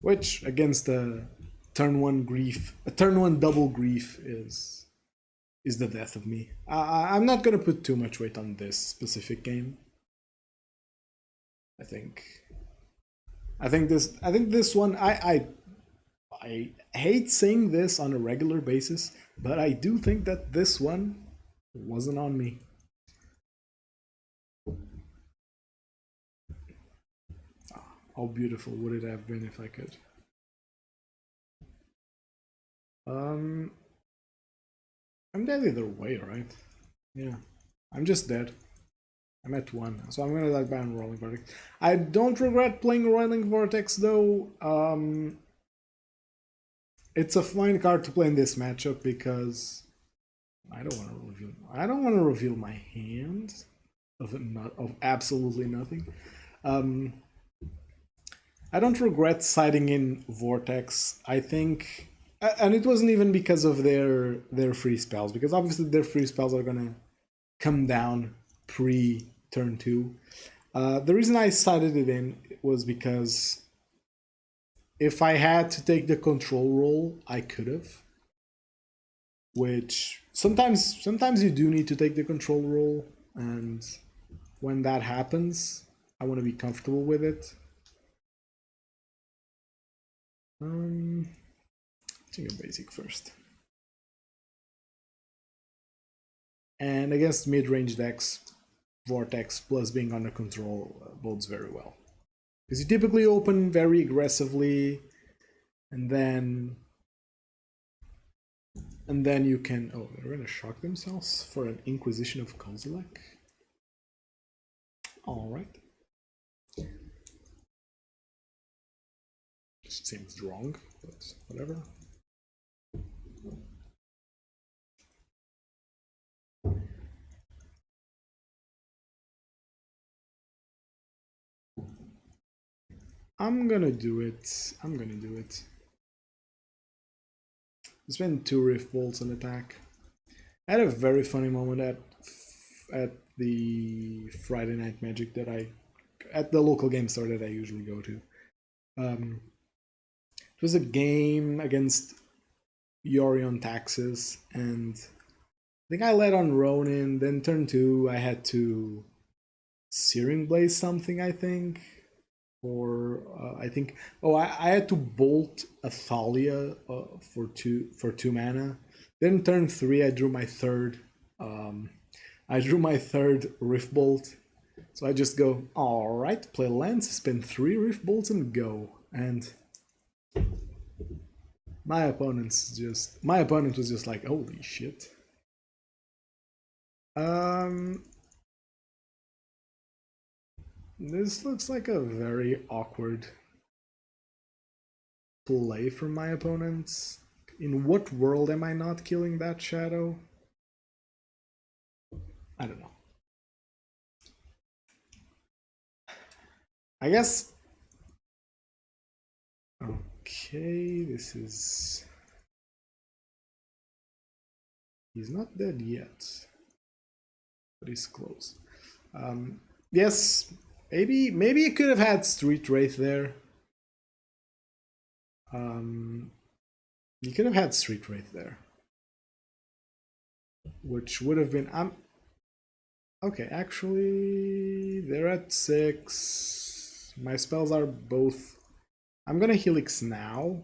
Which, against a turn 1 grief, a turn 1 double grief is the death of me. I'm not gonna put too much weight on this specific game. I think this one, I hate saying this on a regular basis, but I do think that this one wasn't on me. How beautiful would it have been if I could? I'm dead either way, right? Yeah, I'm just dead. I'm at 1, so I'm gonna die by Rolling Vortex. I don't regret playing Rolling Vortex though. It's a fine card to play in this matchup because I don't want to reveal my hand of absolutely nothing. I don't regret siding in Vortex. I think, and it wasn't even because of their free spells, because obviously their free spells are gonna come down pre turn 2. The reason I sided it in was because if I had to take the control role, I could have. Which sometimes you do need to take the control role, and when that happens, I want to be comfortable with it. Take a basic first. And against mid-range decks, Vortex plus being under control bodes very well. Because you typically open very aggressively, and then you can... Oh, they're gonna shock themselves for an Inquisition of Kozilek? Alright. Just seems wrong, but whatever. I'm gonna do it. Spend 2 Rift Bolts on attack. I had a very funny moment at the Friday Night Magic at the local game store that I usually go to. It was a game against Yorion Taxes, and I think I led on Ronin. Then turn 2, I had to Searing Blaze something, I think. Or I think, I had to bolt a Thalia for two mana. Then turn 3, I drew my third. Rift Bolt. So I just go, all right, play lands, spend 3 Rift Bolts and go. And my opponent was just like, holy shit. This looks like a very awkward play from my opponents. In what world am I not killing that shadow? I don't know. I guess... Okay, this is... He's not dead yet, but he's close. Yes, maybe he could have had Street Wraith there. He could have had Street Wraith there, which would have been. Okay, actually, they're at 6. My spells are both. I'm gonna Helix now,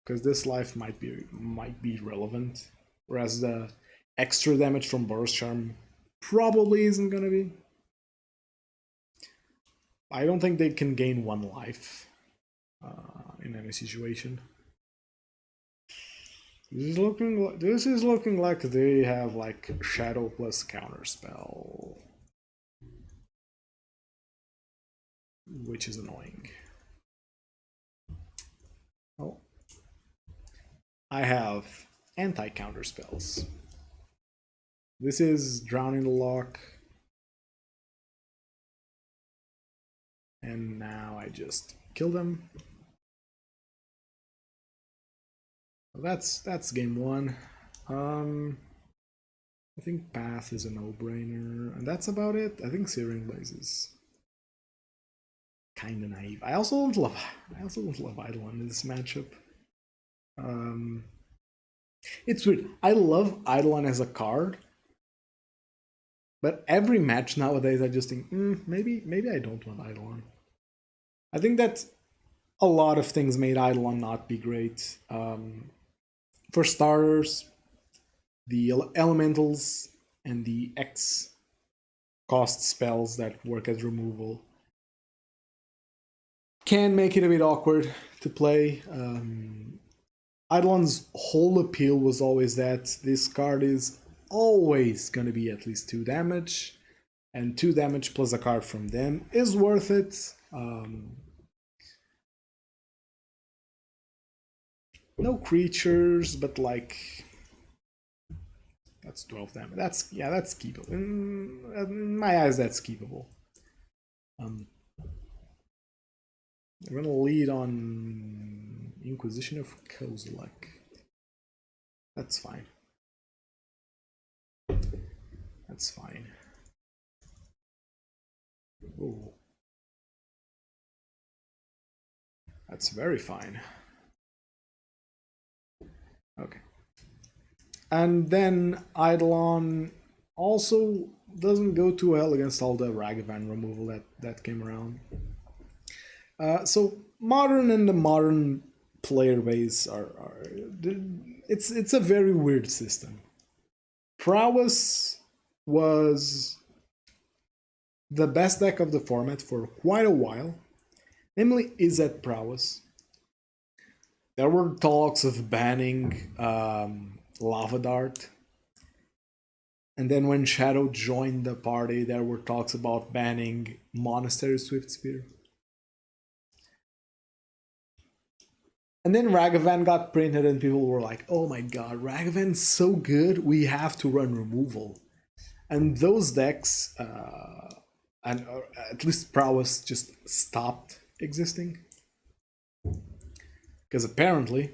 because this life might be relevant, whereas the extra damage from Burst Charm probably isn't gonna be. I don't think they can gain 1 life in any situation. This is looking like they have like Shadow plus Counterspell, which is annoying. Oh, I have anti-counter spells. This is Drowning the Lock. And now I just kill them. That's game 1. I think Path is a no-brainer, and that's about it. I think Searing Blaze is kind of naive. I also don't love Eidolon in this matchup. It's weird. I love Eidolon as a card, but every match nowadays I just think, maybe I don't want Eidolon. I think that a lot of things made Eidolon not be great. For starters, the elementals and the X cost spells that work as removal can make it a bit awkward to play. Eidolon's whole appeal was always that this card is always going to be at least 2 damage, and 2 damage plus a card from them is worth it. No creatures, but like that's 12 damage. That's keepable. In my eyes, that's keepable. We're gonna lead on Inquisition of Kozilek. That's fine. That's fine. Ooh. That's very fine. Okay. And then Eidolon also doesn't go too well against all the Ragavan removal that came around. So Modern and the Modern player base it's a very weird system. Prowess was the best deck of the format for quite a while, namely Izzet Prowess. There were talks of banning Lava Dart, and then when Shadow joined the party, there were talks about banning Monastery Swift Spear. And then Ragavan got printed and people were like, oh my god, Ragavan's so good, we have to run removal. And those decks, and at least Prowess, just stopped existing. Because apparently,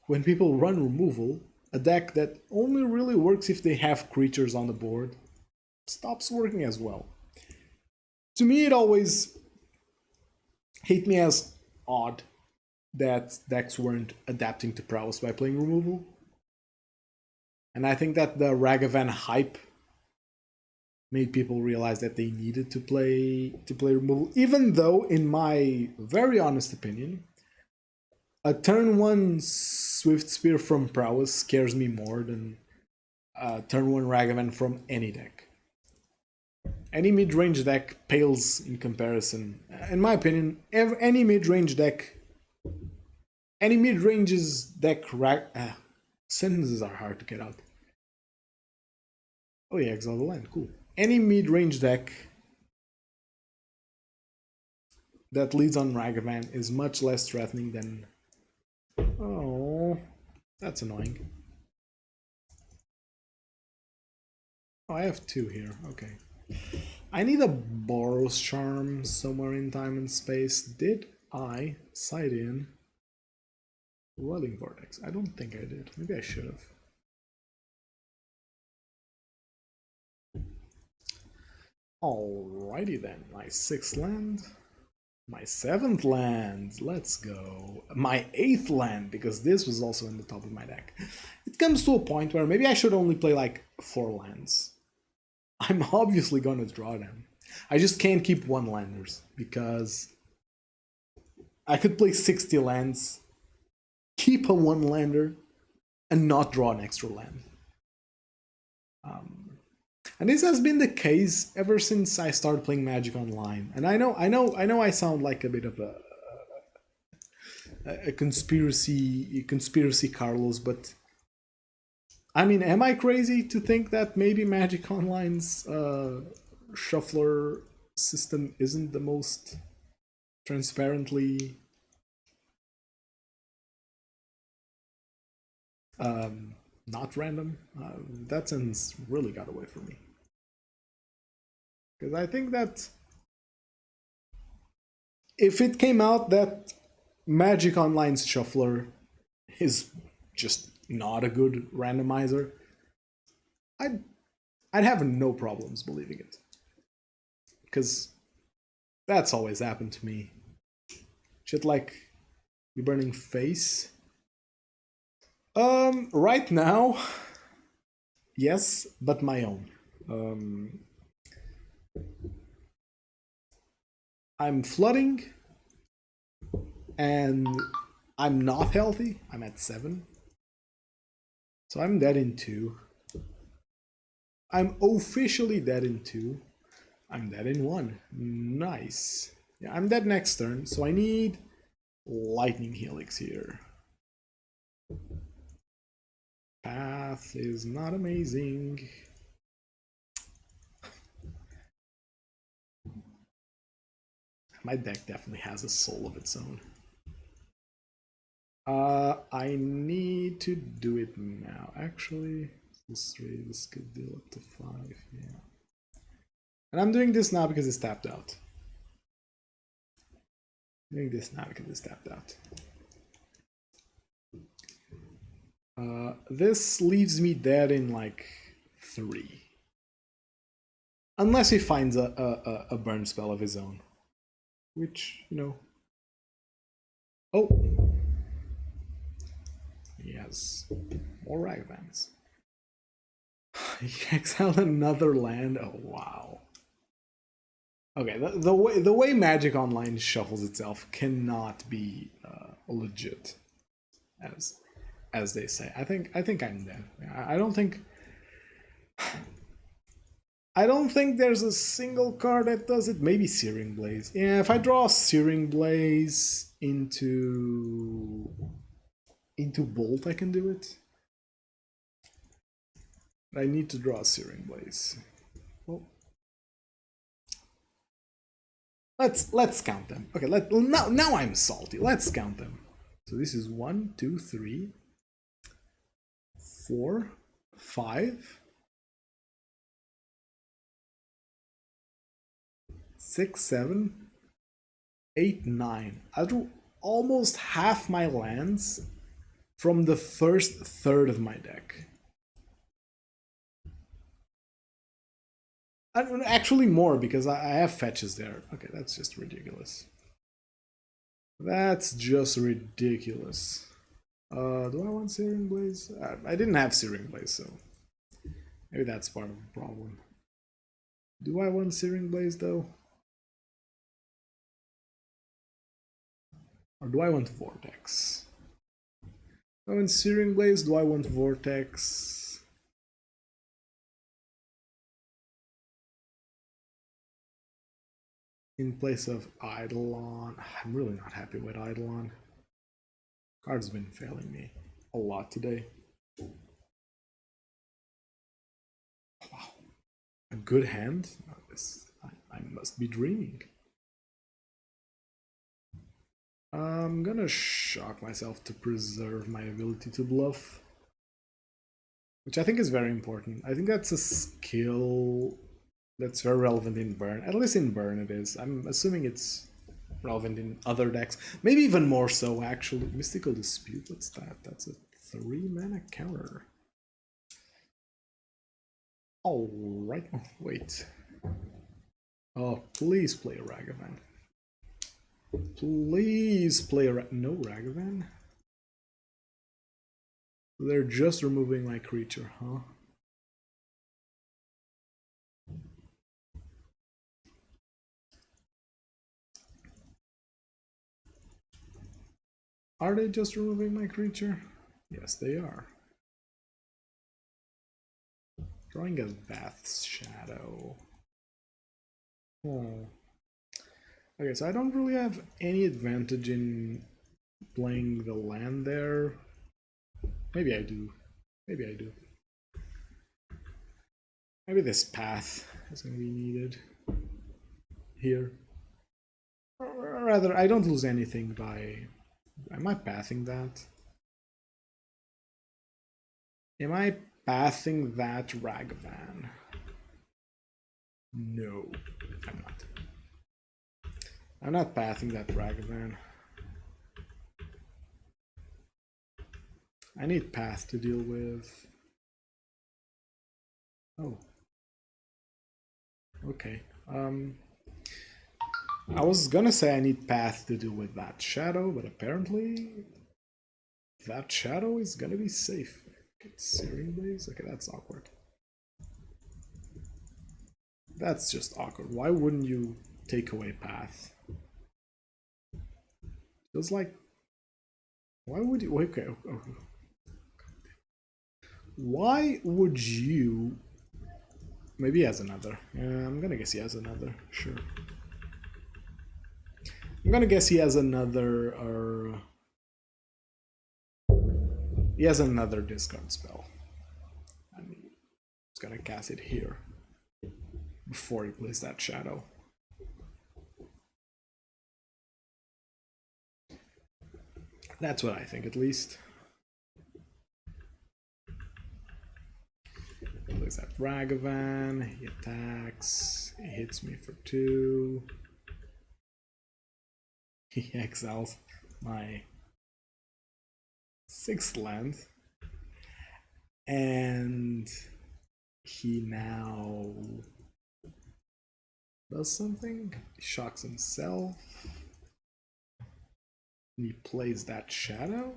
when people run removal, a deck that only really works if they have creatures on the board stops working as well. To me, it always hit me as odd that decks weren't adapting to Prowess by playing removal. And I think that the Ragavan hype made people realize that they needed to play removal, even though, in my very honest opinion, a turn 1 Swift Spear from Prowess scares me more than a turn 1 Ragavan from any deck. Any mid-range deck pales in comparison. In my opinion, any mid-range deck, any mid-ranges deck, sentences are hard to get out. Oh yeah, Exile the Land, cool. Any mid-range deck that leads on Ragavan is much less threatening than... Oh, that's annoying. Oh, I have 2 here, okay. I need a Boros Charm somewhere in time and space. Did I side in Rolling Vortex. I don't think I did. Maybe I should have. Alrighty then. My 6th land. My 7th land. Let's go. My 8th land, because this was also in the top of my deck. It comes to a point where maybe I should only play like 4 lands. I'm obviously gonna draw them. I just can't keep 1-landers, because I could play 60 lands, keep a 1-lander, and not draw an extra land. And this has been the case ever since I started playing Magic Online. And I know I sound like a bit of a conspiracy Carlos, but I mean, am I crazy to think that maybe Magic Online's shuffler system isn't the most transparently not random? That sentence really got away from me. Because I think that if it came out that Magic Online's shuffler is just not a good randomizer, I'd have no problems believing it. Because that's always happened to me. Shit like you burning face. Right now, yes, but my own. I'm flooding, and I'm not healthy. I'm at 7. So I'm dead in 2. I'm officially dead in 2. I'm dead in 1. Nice. Yeah, I'm dead next turn, so I need Lightning Helix here. Path is not amazing. My deck definitely has a soul of its own. I need to do it now. Actually, this 3, this could deal up to 5, yeah. And I'm doing this now because it's tapped out. I'm doing this now because it's tapped out. This leaves me dead in like 3. Unless he finds a burn spell of his own. Which, you know. Oh! He has more Ragavans. He exiled another land? Oh, wow. Okay, the way Magic Online shuffles itself cannot be legit, as they say. I think I'm dead. I don't think there's a single card that does it. Maybe Searing Blaze. Yeah, if I draw Searing Blaze into Bolt, I can do it. I need to draw Searing Blaze. Well, let's count them. Okay, now I'm salty. Let's count them. So this is 1, 2, 3, 4, 5, 6, 7, 8, 9. I drew almost half my lands from the first third of my deck. Actually more, because I have fetches there. Okay, that's just ridiculous. That's just ridiculous. Do I want Searing Blaze? I didn't have Searing Blaze, so maybe that's part of the problem. Do I want Searing Blaze, though? Or do I want Vortex? Do I want Searing Blaze? Do I want Vortex? In place of Eidolon. I'm really not happy with Eidolon. Card's been failing me a lot today. Wow. A good hand? I must be dreaming. I'm gonna shock myself to preserve my ability to bluff, which I think is very important. I think that's a skill that's very relevant in Burn. At least in Burn it is. I'm assuming it's relevant in other decks. Maybe even more so, actually. Mystical Dispute, what's that? That's a 3-mana counter. Alright, oh, wait. Oh, please play a Ragavan. Please play a no Ragavan? They're just removing my creature, huh? Are they just removing my creature? Yes, they are. Drawing a Veth's Shadow. Oh. Okay, so I don't really have any advantage in playing the land there. Maybe I do. Maybe I do. Maybe this path is going to be needed here. Or rather, I don't lose anything by... Am I pathing that? Am I pathing that Ragavan? No, I'm not. I'm not pathing that Ragavan. I need path to deal with. Oh. Okay. I was gonna say I need path to deal with that shadow, but apparently that shadow is gonna be safe. Okay, Searing Blaze? Okay, that's awkward. That's just awkward. Why wouldn't you take away path? Feels like... Why would you... Okay, okay. Why would you... Maybe he has another. I'm gonna guess he has another. Sure. I'm gonna guess he has another... He has another discard spell. And he's gonna cast it here. Before he plays that shadow. That's what I think, at least. He plays that Ragavan, he attacks, he hits me for 2. He exiles my 6th land. And he now does something. He shocks himself. And he plays that shadow.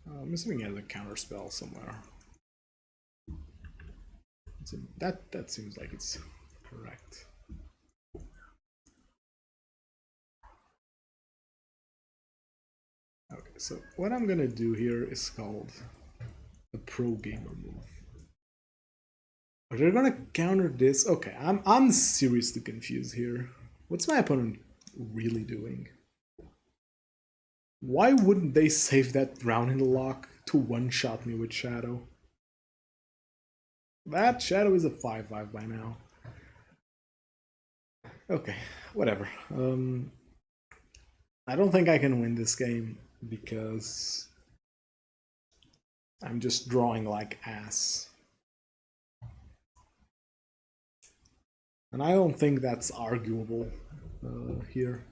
I'm assuming he has a counter spell somewhere. That seems like it's correct. Okay, so what I'm gonna do here is called the pro gamer move. Are they gonna counter this? Okay, I'm seriously confused here. What's my opponent really doing? Why wouldn't they save that round in the lock to one-shot me with Shadow? That Shadow is a 5/5 by now. Okay, whatever. I don't think I can win this game because I'm just drawing like ass. And I don't think that's arguable here.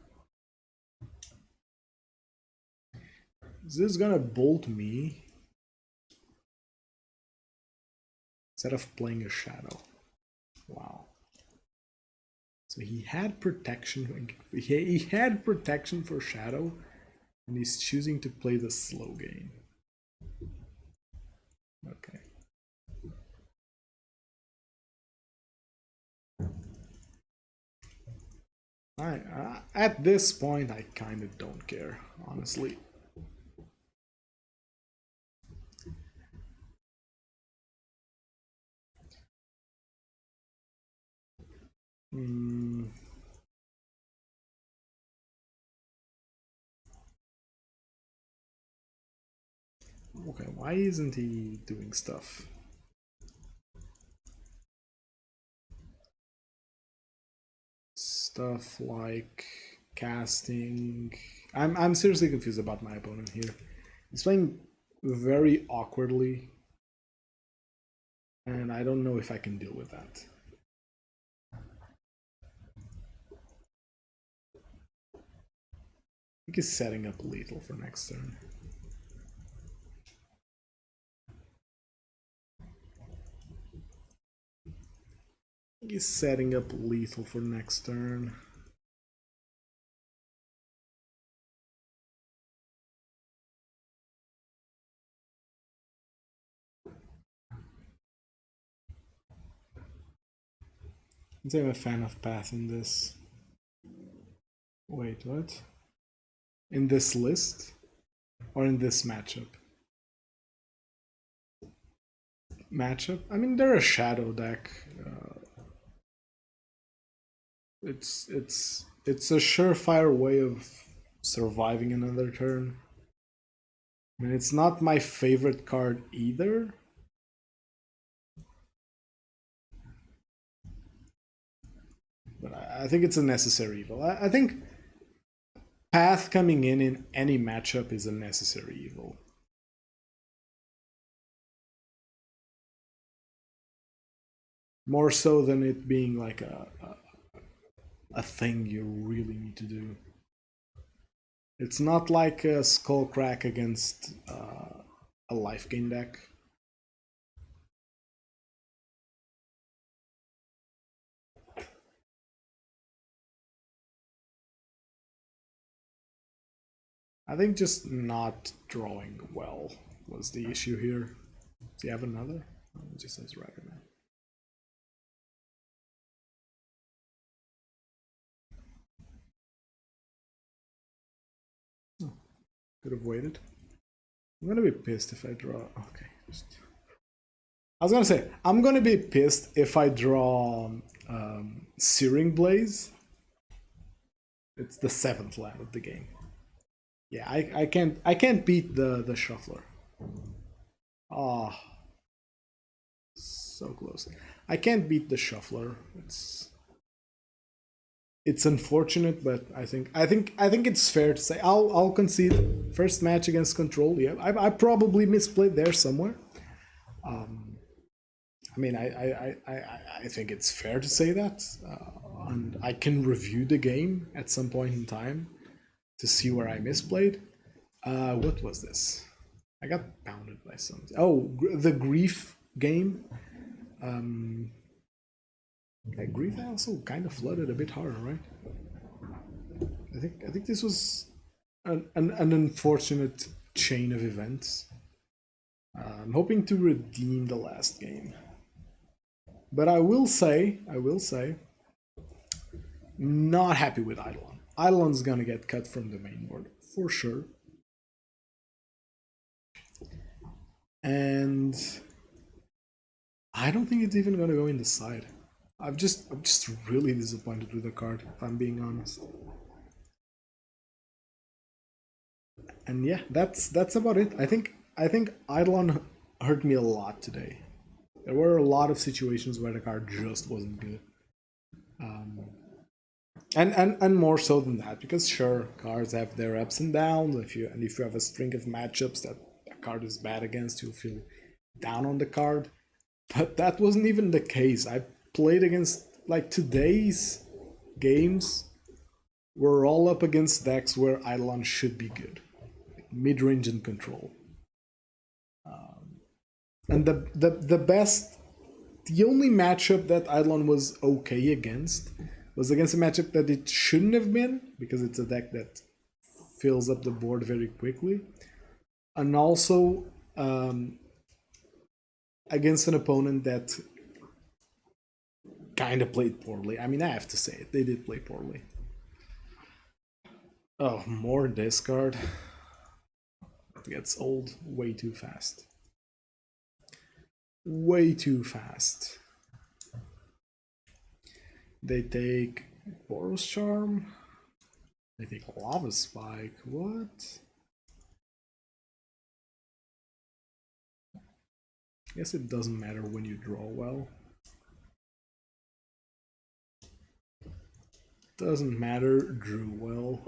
Is this gonna bolt me? Instead of playing a shadow. Wow. So he had protection. He had protection for shadow, and he's choosing to play the slow game. Okay. At this point, I kind of don't care, honestly. Okay, why isn't he doing stuff? Stuff like casting. I'm seriously confused about my opponent here. He's playing very awkwardly, and I don't know if I can deal with that. think he's setting up lethal for next turn. He's setting up lethal for next turn. I'm a fan of Path in this. Wait, what? In this list? Or in this matchup? Matchup? I mean, they're a shadow deck. It's a surefire way of surviving another turn. I mean, it's not my favorite card either. But I think it's a necessary evil. I think Path coming in any matchup is a necessary evil. More so than it being like a thing you really need to do. It's not like a Skullcrack against a life gain deck. I think just not drawing well was the issue here. Does he have another? Oh, it just says Ragavan. Oh, could have waited. I'm gonna be pissed if I draw. Okay. I was gonna say, I'm gonna be pissed if I draw Searing Blaze. It's the 7th land of the game. Yeah, I can't beat the shuffler. Ah, oh, so close. I can't beat the shuffler. It's unfortunate, but I think it's fair to say I'll concede. First match against Control. Yeah, I probably misplayed there somewhere. I mean, I think it's fair to say that, and I can review the game at some point in time to see where I misplayed. What was this? I got pounded by something. Oh, the Grief game. Grief also kind of flooded a bit harder, right? I think this was an unfortunate chain of events. I'm hoping to redeem the last game. But I will say, not happy with Eidolon. Eidolon's gonna get cut from the main board, for sure. And I don't think it's even gonna go in the side. I'm just really disappointed with the card, if I'm being honest. And yeah, that's about it. I think Eidolon hurt me a lot today. There were a lot of situations where the card just wasn't good. And more so than that, because sure, cards have their ups and downs. If you have a string of matchups that a card is bad against, you'll feel down on the card. But that wasn't even the case. I played against, like, today's games were all up against decks where Eidolon should be good, like mid-range and Control. And the only matchup that Eidolon was okay against was against a matchup that it shouldn't have been, because it's a deck that fills up the board very quickly, and also against an opponent that kind of played poorly. I mean, I have to say it, they did play poorly. Oh, more discard. It gets old way too fast. Way too fast. They take Boros Charm. They take Lava Spike. What? I guess it doesn't matter when you draw well. Doesn't matter, drew well.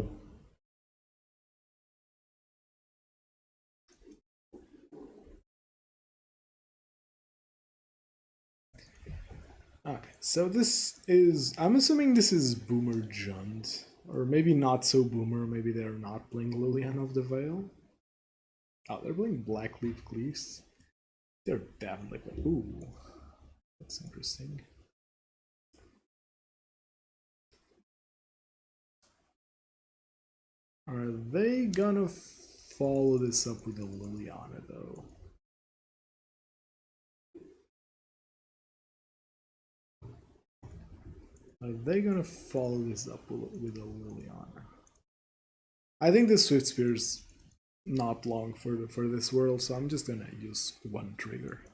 Okay, so this is, I'm assuming this is Boomer Jund. Or maybe not so boomer, maybe they're not playing Liliana of the Veil. Oh, they're playing Blackleaf Cleaves. They're definitely playing. Ooh, that's interesting. Are they gonna follow this up with a Liliana though? Are they gonna follow this up with a Liliana? I think the Swift Spear's not long for this world, so I'm just gonna use one trigger.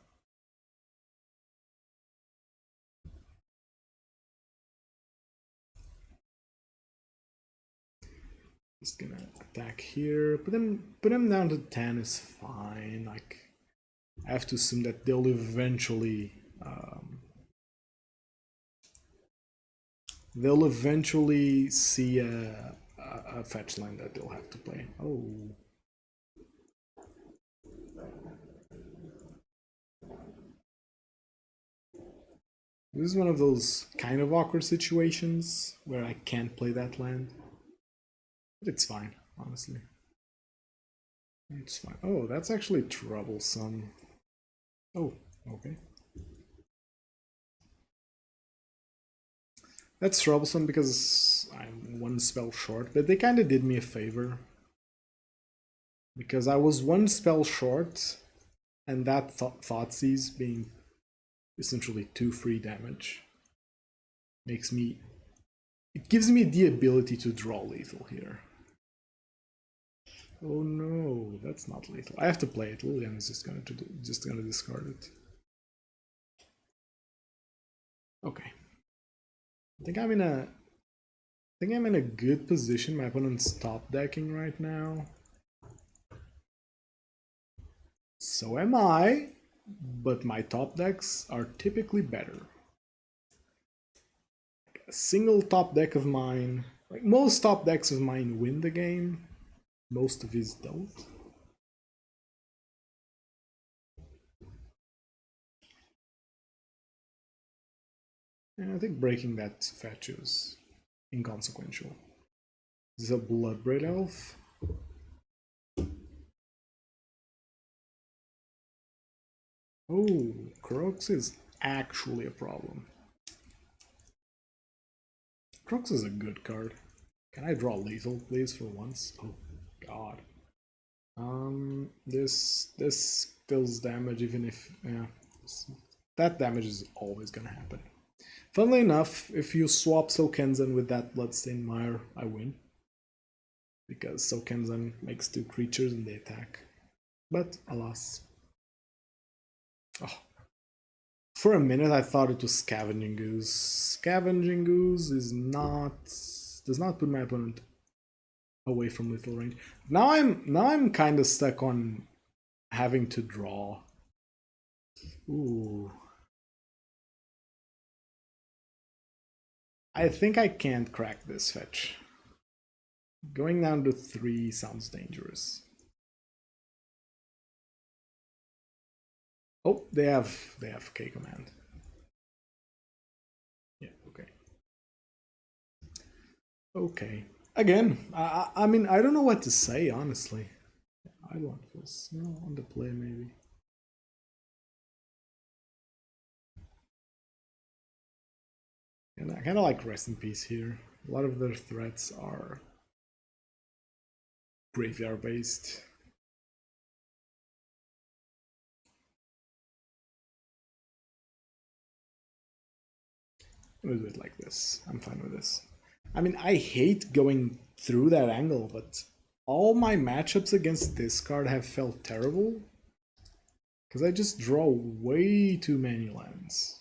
Just gonna attack here. Put him down to 10 is fine. Like, I have to assume that they'll eventually see a fetch line that they'll have to play. Oh. This is one of those kind of awkward situations where I can't play that land. But it's fine, honestly. It's fine. Oh, that's actually troublesome. Oh, okay. That's troublesome because I'm one spell short, but they kind of did me a favor. Because I was one spell short, and that Thoughtseize being essentially 2 free damage makes me... It gives me the ability to draw lethal here. Oh no, that's not lethal. I have to play it. Liliana is just gonna discard it. Okay. I think I'm in a good position. My opponent's top decking right now. So am I, but my top decks are typically better. A single top deck of mine, like most top decks of mine win the game, most of his don't. And I think breaking that fetch is inconsequential. This is a Bloodbraid Elf. Oh, Crocs is actually a problem. Crocs is a good card. Can I draw lethal, please, for once? Oh, God. This deals damage even if... yeah, that damage is always gonna happen. Funnily enough, if you swap Sokenzan with that Bloodstained Mire, I win. Because Sokenzan makes 2 creatures and they attack. But, alas. Oh. For a minute I thought it was Scavenging Ooze. Scavenging Ooze does not put my opponent away from lethal range. Now I'm kind of stuck on having to draw. Ooh. I think I can't crack this fetch. Going down to 3 sounds dangerous. Oh, they have K command. Yeah, okay. Okay. Again, I mean, I don't know what to say, honestly. I want this. No, on the play, maybe. And I kind of like Rest in Peace here. A lot of their threats are graveyard based. I'm gonna do it like this. I'm fine with this. I mean, I hate going through that angle, but all my matchups against this card have felt terrible. Because I just draw way too many lands.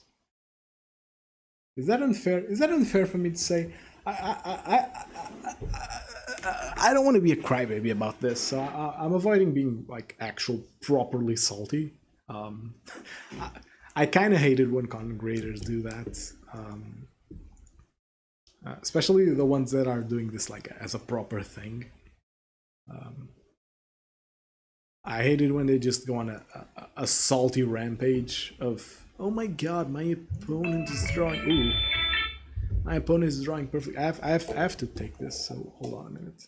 Is that unfair? Is that unfair for me to say? I don't want to be a crybaby about this, so I'm avoiding being like actual properly salty. I kind of hated when content creators do that, especially the ones that are doing this like as a proper thing. I hate it when they just go on a salty rampage of, oh my god, my opponent is drawing. Ooh. My opponent is drawing perfect. I have to take this, so hold on a minute.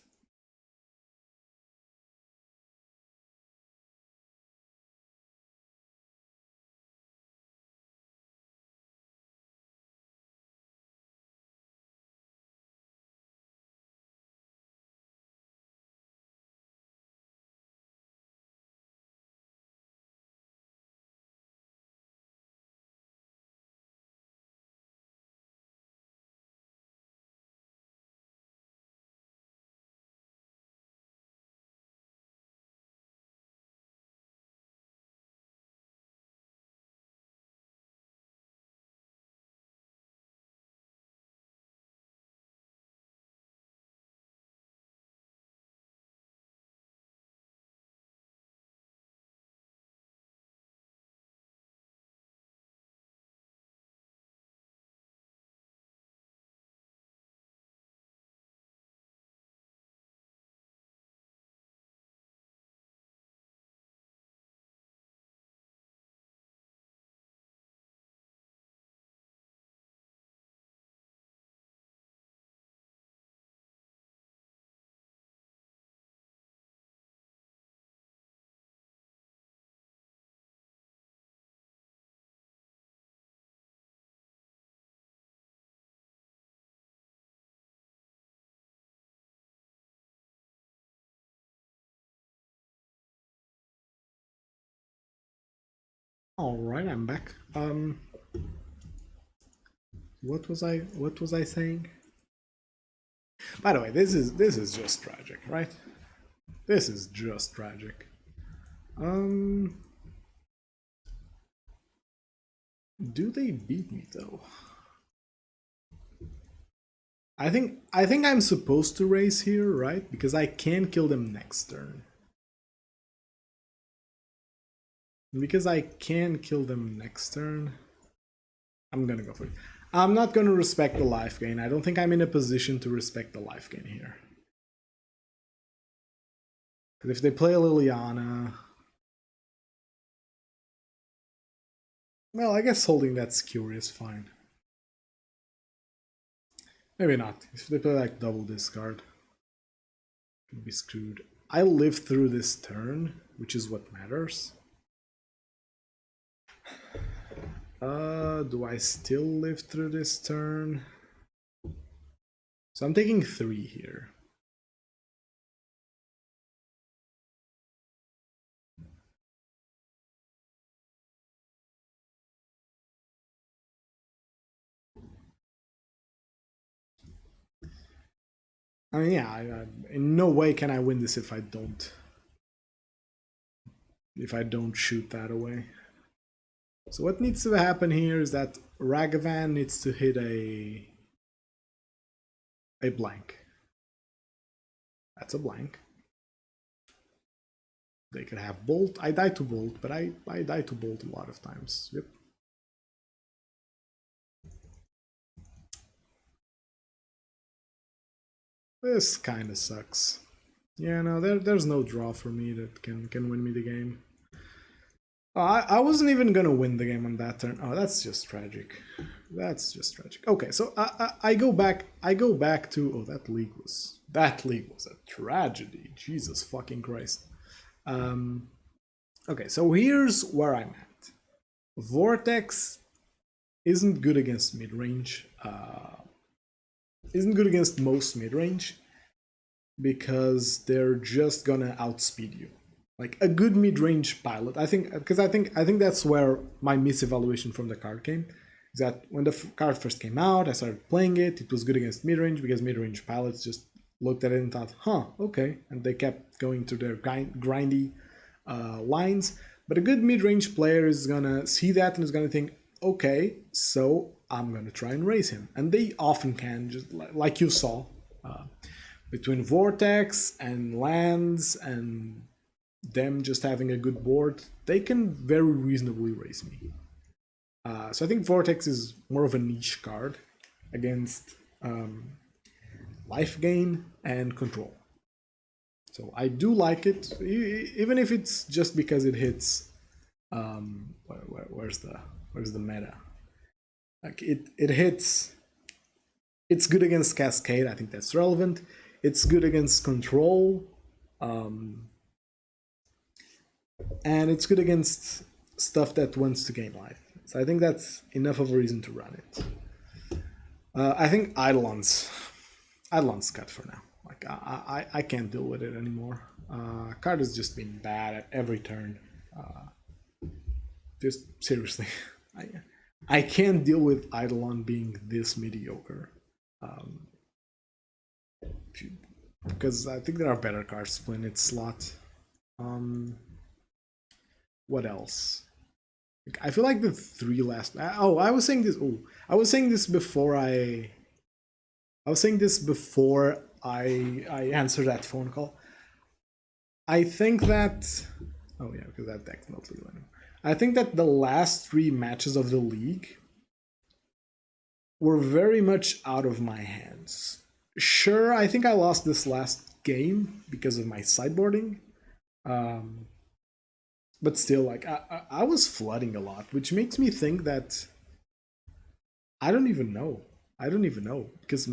All right, I'm back. What was I saying? By the way, this is just tragic, right? This is just tragic. Do they beat me though? I think I'm supposed to raise here, right? Because I can kill them next turn. Because I can kill them next turn, I'm gonna go for it. I'm not gonna respect the life gain. I don't think I'm in a position to respect the life gain here. Because if they play Liliana... Well, I guess holding that skewer is fine. Maybe not. If they play like double discard, could be screwed. I live through this turn, which is what matters. Do I still live through this turn? So I'm taking 3 here. I mean, yeah, in no way can I win this if I don't shoot that away. So what needs to happen here is that Ragavan needs to hit a blank. That's a blank. They could have Bolt. I die to Bolt, but I die to Bolt a lot of times. Yep. This kind of sucks. Yeah, no, there's no draw for me that can win me the game. Oh, I wasn't even gonna win the game on that turn. Oh, that's just tragic. That's just tragic. Okay, so I go back. I go back to that league was a tragedy. Jesus fucking Christ. Okay, so here's where I'm at. Vortex isn't good against mid range. Isn't good against most mid range because they're just gonna outspeed you. Like a good mid-range pilot, I think, because I think that's where my misevaluation from the card came. Is that when the card first came out, I started playing it. It was good against mid-range because mid-range pilots just looked at it and thought, "Huh, okay," and they kept going to their grindy lines. But a good mid-range player is gonna see that and is gonna think, "Okay, so I'm gonna try and raise him," and they often can, just like you saw, between Vortex and lands and them just having a good board, they can very reasonably raise me. So I think Vortex is more of a niche card against life gain and control. So I do like it, even if it's just because it hits. Where's the meta? Like it hits It's good against Cascade. I think that's relevant. It's good against Control. And it's good against stuff that wants to gain life. So I think that's enough of a reason to run it. I think Eidolon's cut for now. Like I can't deal with it anymore. Card has just been bad at every turn. Just seriously, I can't deal with Eidolon being this mediocre. Because I think there are better cards to play in its slot. What else? I feel like the three last. Oh, I was saying this. Oh, I was saying this before I answered that phone call. I think that. Oh yeah, because that deck's not legal anymore. I think that the last three matches of the league were very much out of my hands. Sure, I think I lost this last game because of my sideboarding. But still, like, I was flooding a lot, which makes me think that I don't even know. Because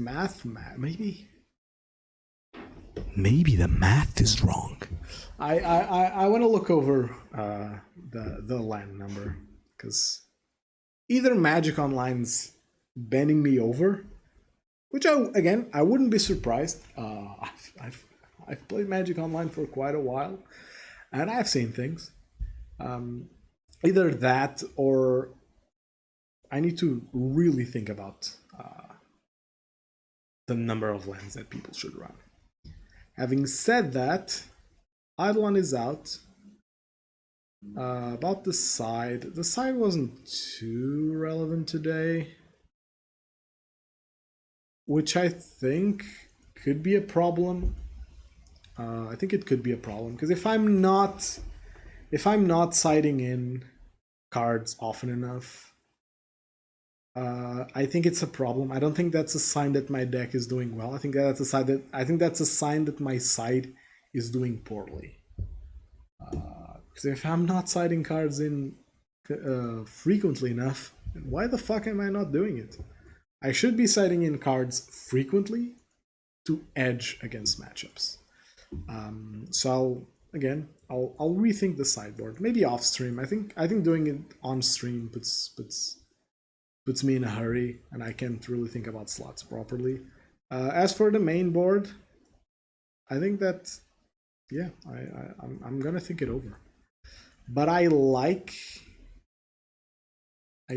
maybe the math is wrong. I want to look over the land number, because either Magic Online's bending me over, which I wouldn't be surprised. I've played Magic Online for quite a while, and I've seen things. Either that, or I need to really think about the number of lands that people should run. Having said that, Eidolon is out. About the side wasn't too relevant today, which I think could be a problem. I think it could be a problem, because if I'm not siding in cards often enough, I think it's a problem. I don't think that's a sign that my deck is doing well. I think that's a sign that my side is doing poorly. Because if I'm not siding cards in frequently enough, why the fuck am I not doing it? I should be siding in cards frequently to edge against matchups. So I'll rethink the sideboard. Maybe off stream. I think doing it on stream puts me in a hurry, and I can't really think about slots properly. As for the main board, I think that I'm gonna think it over. But I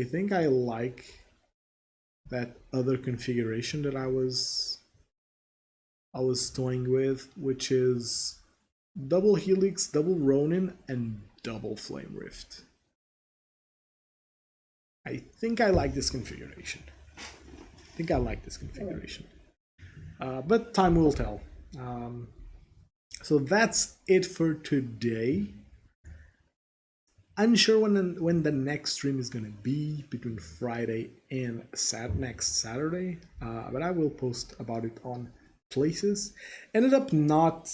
think I like that other configuration that I was toying with, which is double Helix, double Ronin, and double Flame Rift. I think I like this configuration. But time will tell. So that's it for today. Unsure when the next stream is gonna be, between Friday and next Saturday, but I will post about it on Places. Ended up not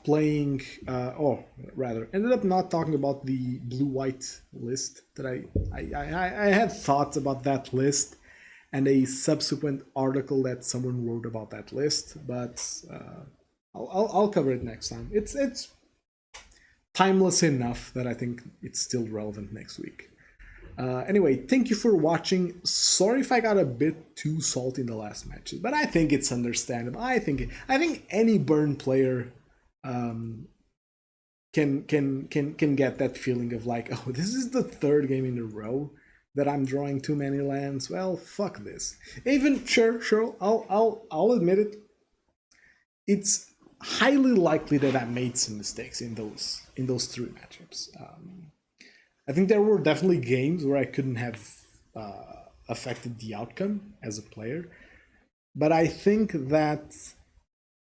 playing, ended up not talking about the blue-white list that I had thoughts about that list and a subsequent article that someone wrote about that list, but I'll cover it next time. It's timeless enough that I think it's still relevant next week. Anyway, thank you for watching. Sorry if I got a bit too salty in the last matches, but I think it's understandable. I think any Burn player can get that feeling of like, oh, this is the third game in a row that I'm drawing too many lands. Well, fuck this. Even sure, I'll admit it. It's highly likely that I made some mistakes in those three matchups. I think there were definitely games where I couldn't have affected the outcome as a player, but I think that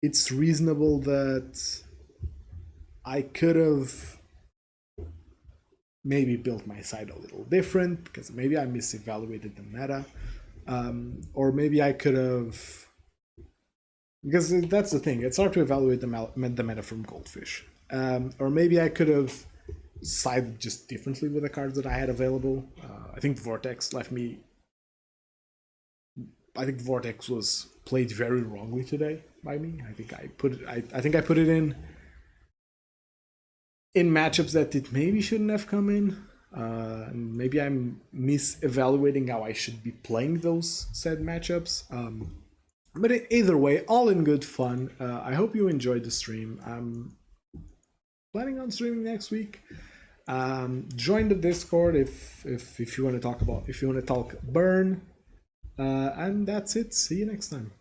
it's reasonable that I could have maybe built my side a little different, because maybe I misevaluated the meta, or maybe I could have, because that's the thing, it's hard to evaluate the meta from Goldfish, or maybe I could have sided just differently with the cards that I had available. I think Vortex left me I think Vortex was played very wrongly today by me. I think I put it in matchups that it maybe shouldn't have come in. Maybe I'm mis-evaluating how I should be playing those said matchups. But either way, all in good fun. I hope you enjoyed the stream. I'm planning on streaming next week. Join the Discord if you want to talk burn. And that's it. See you next time.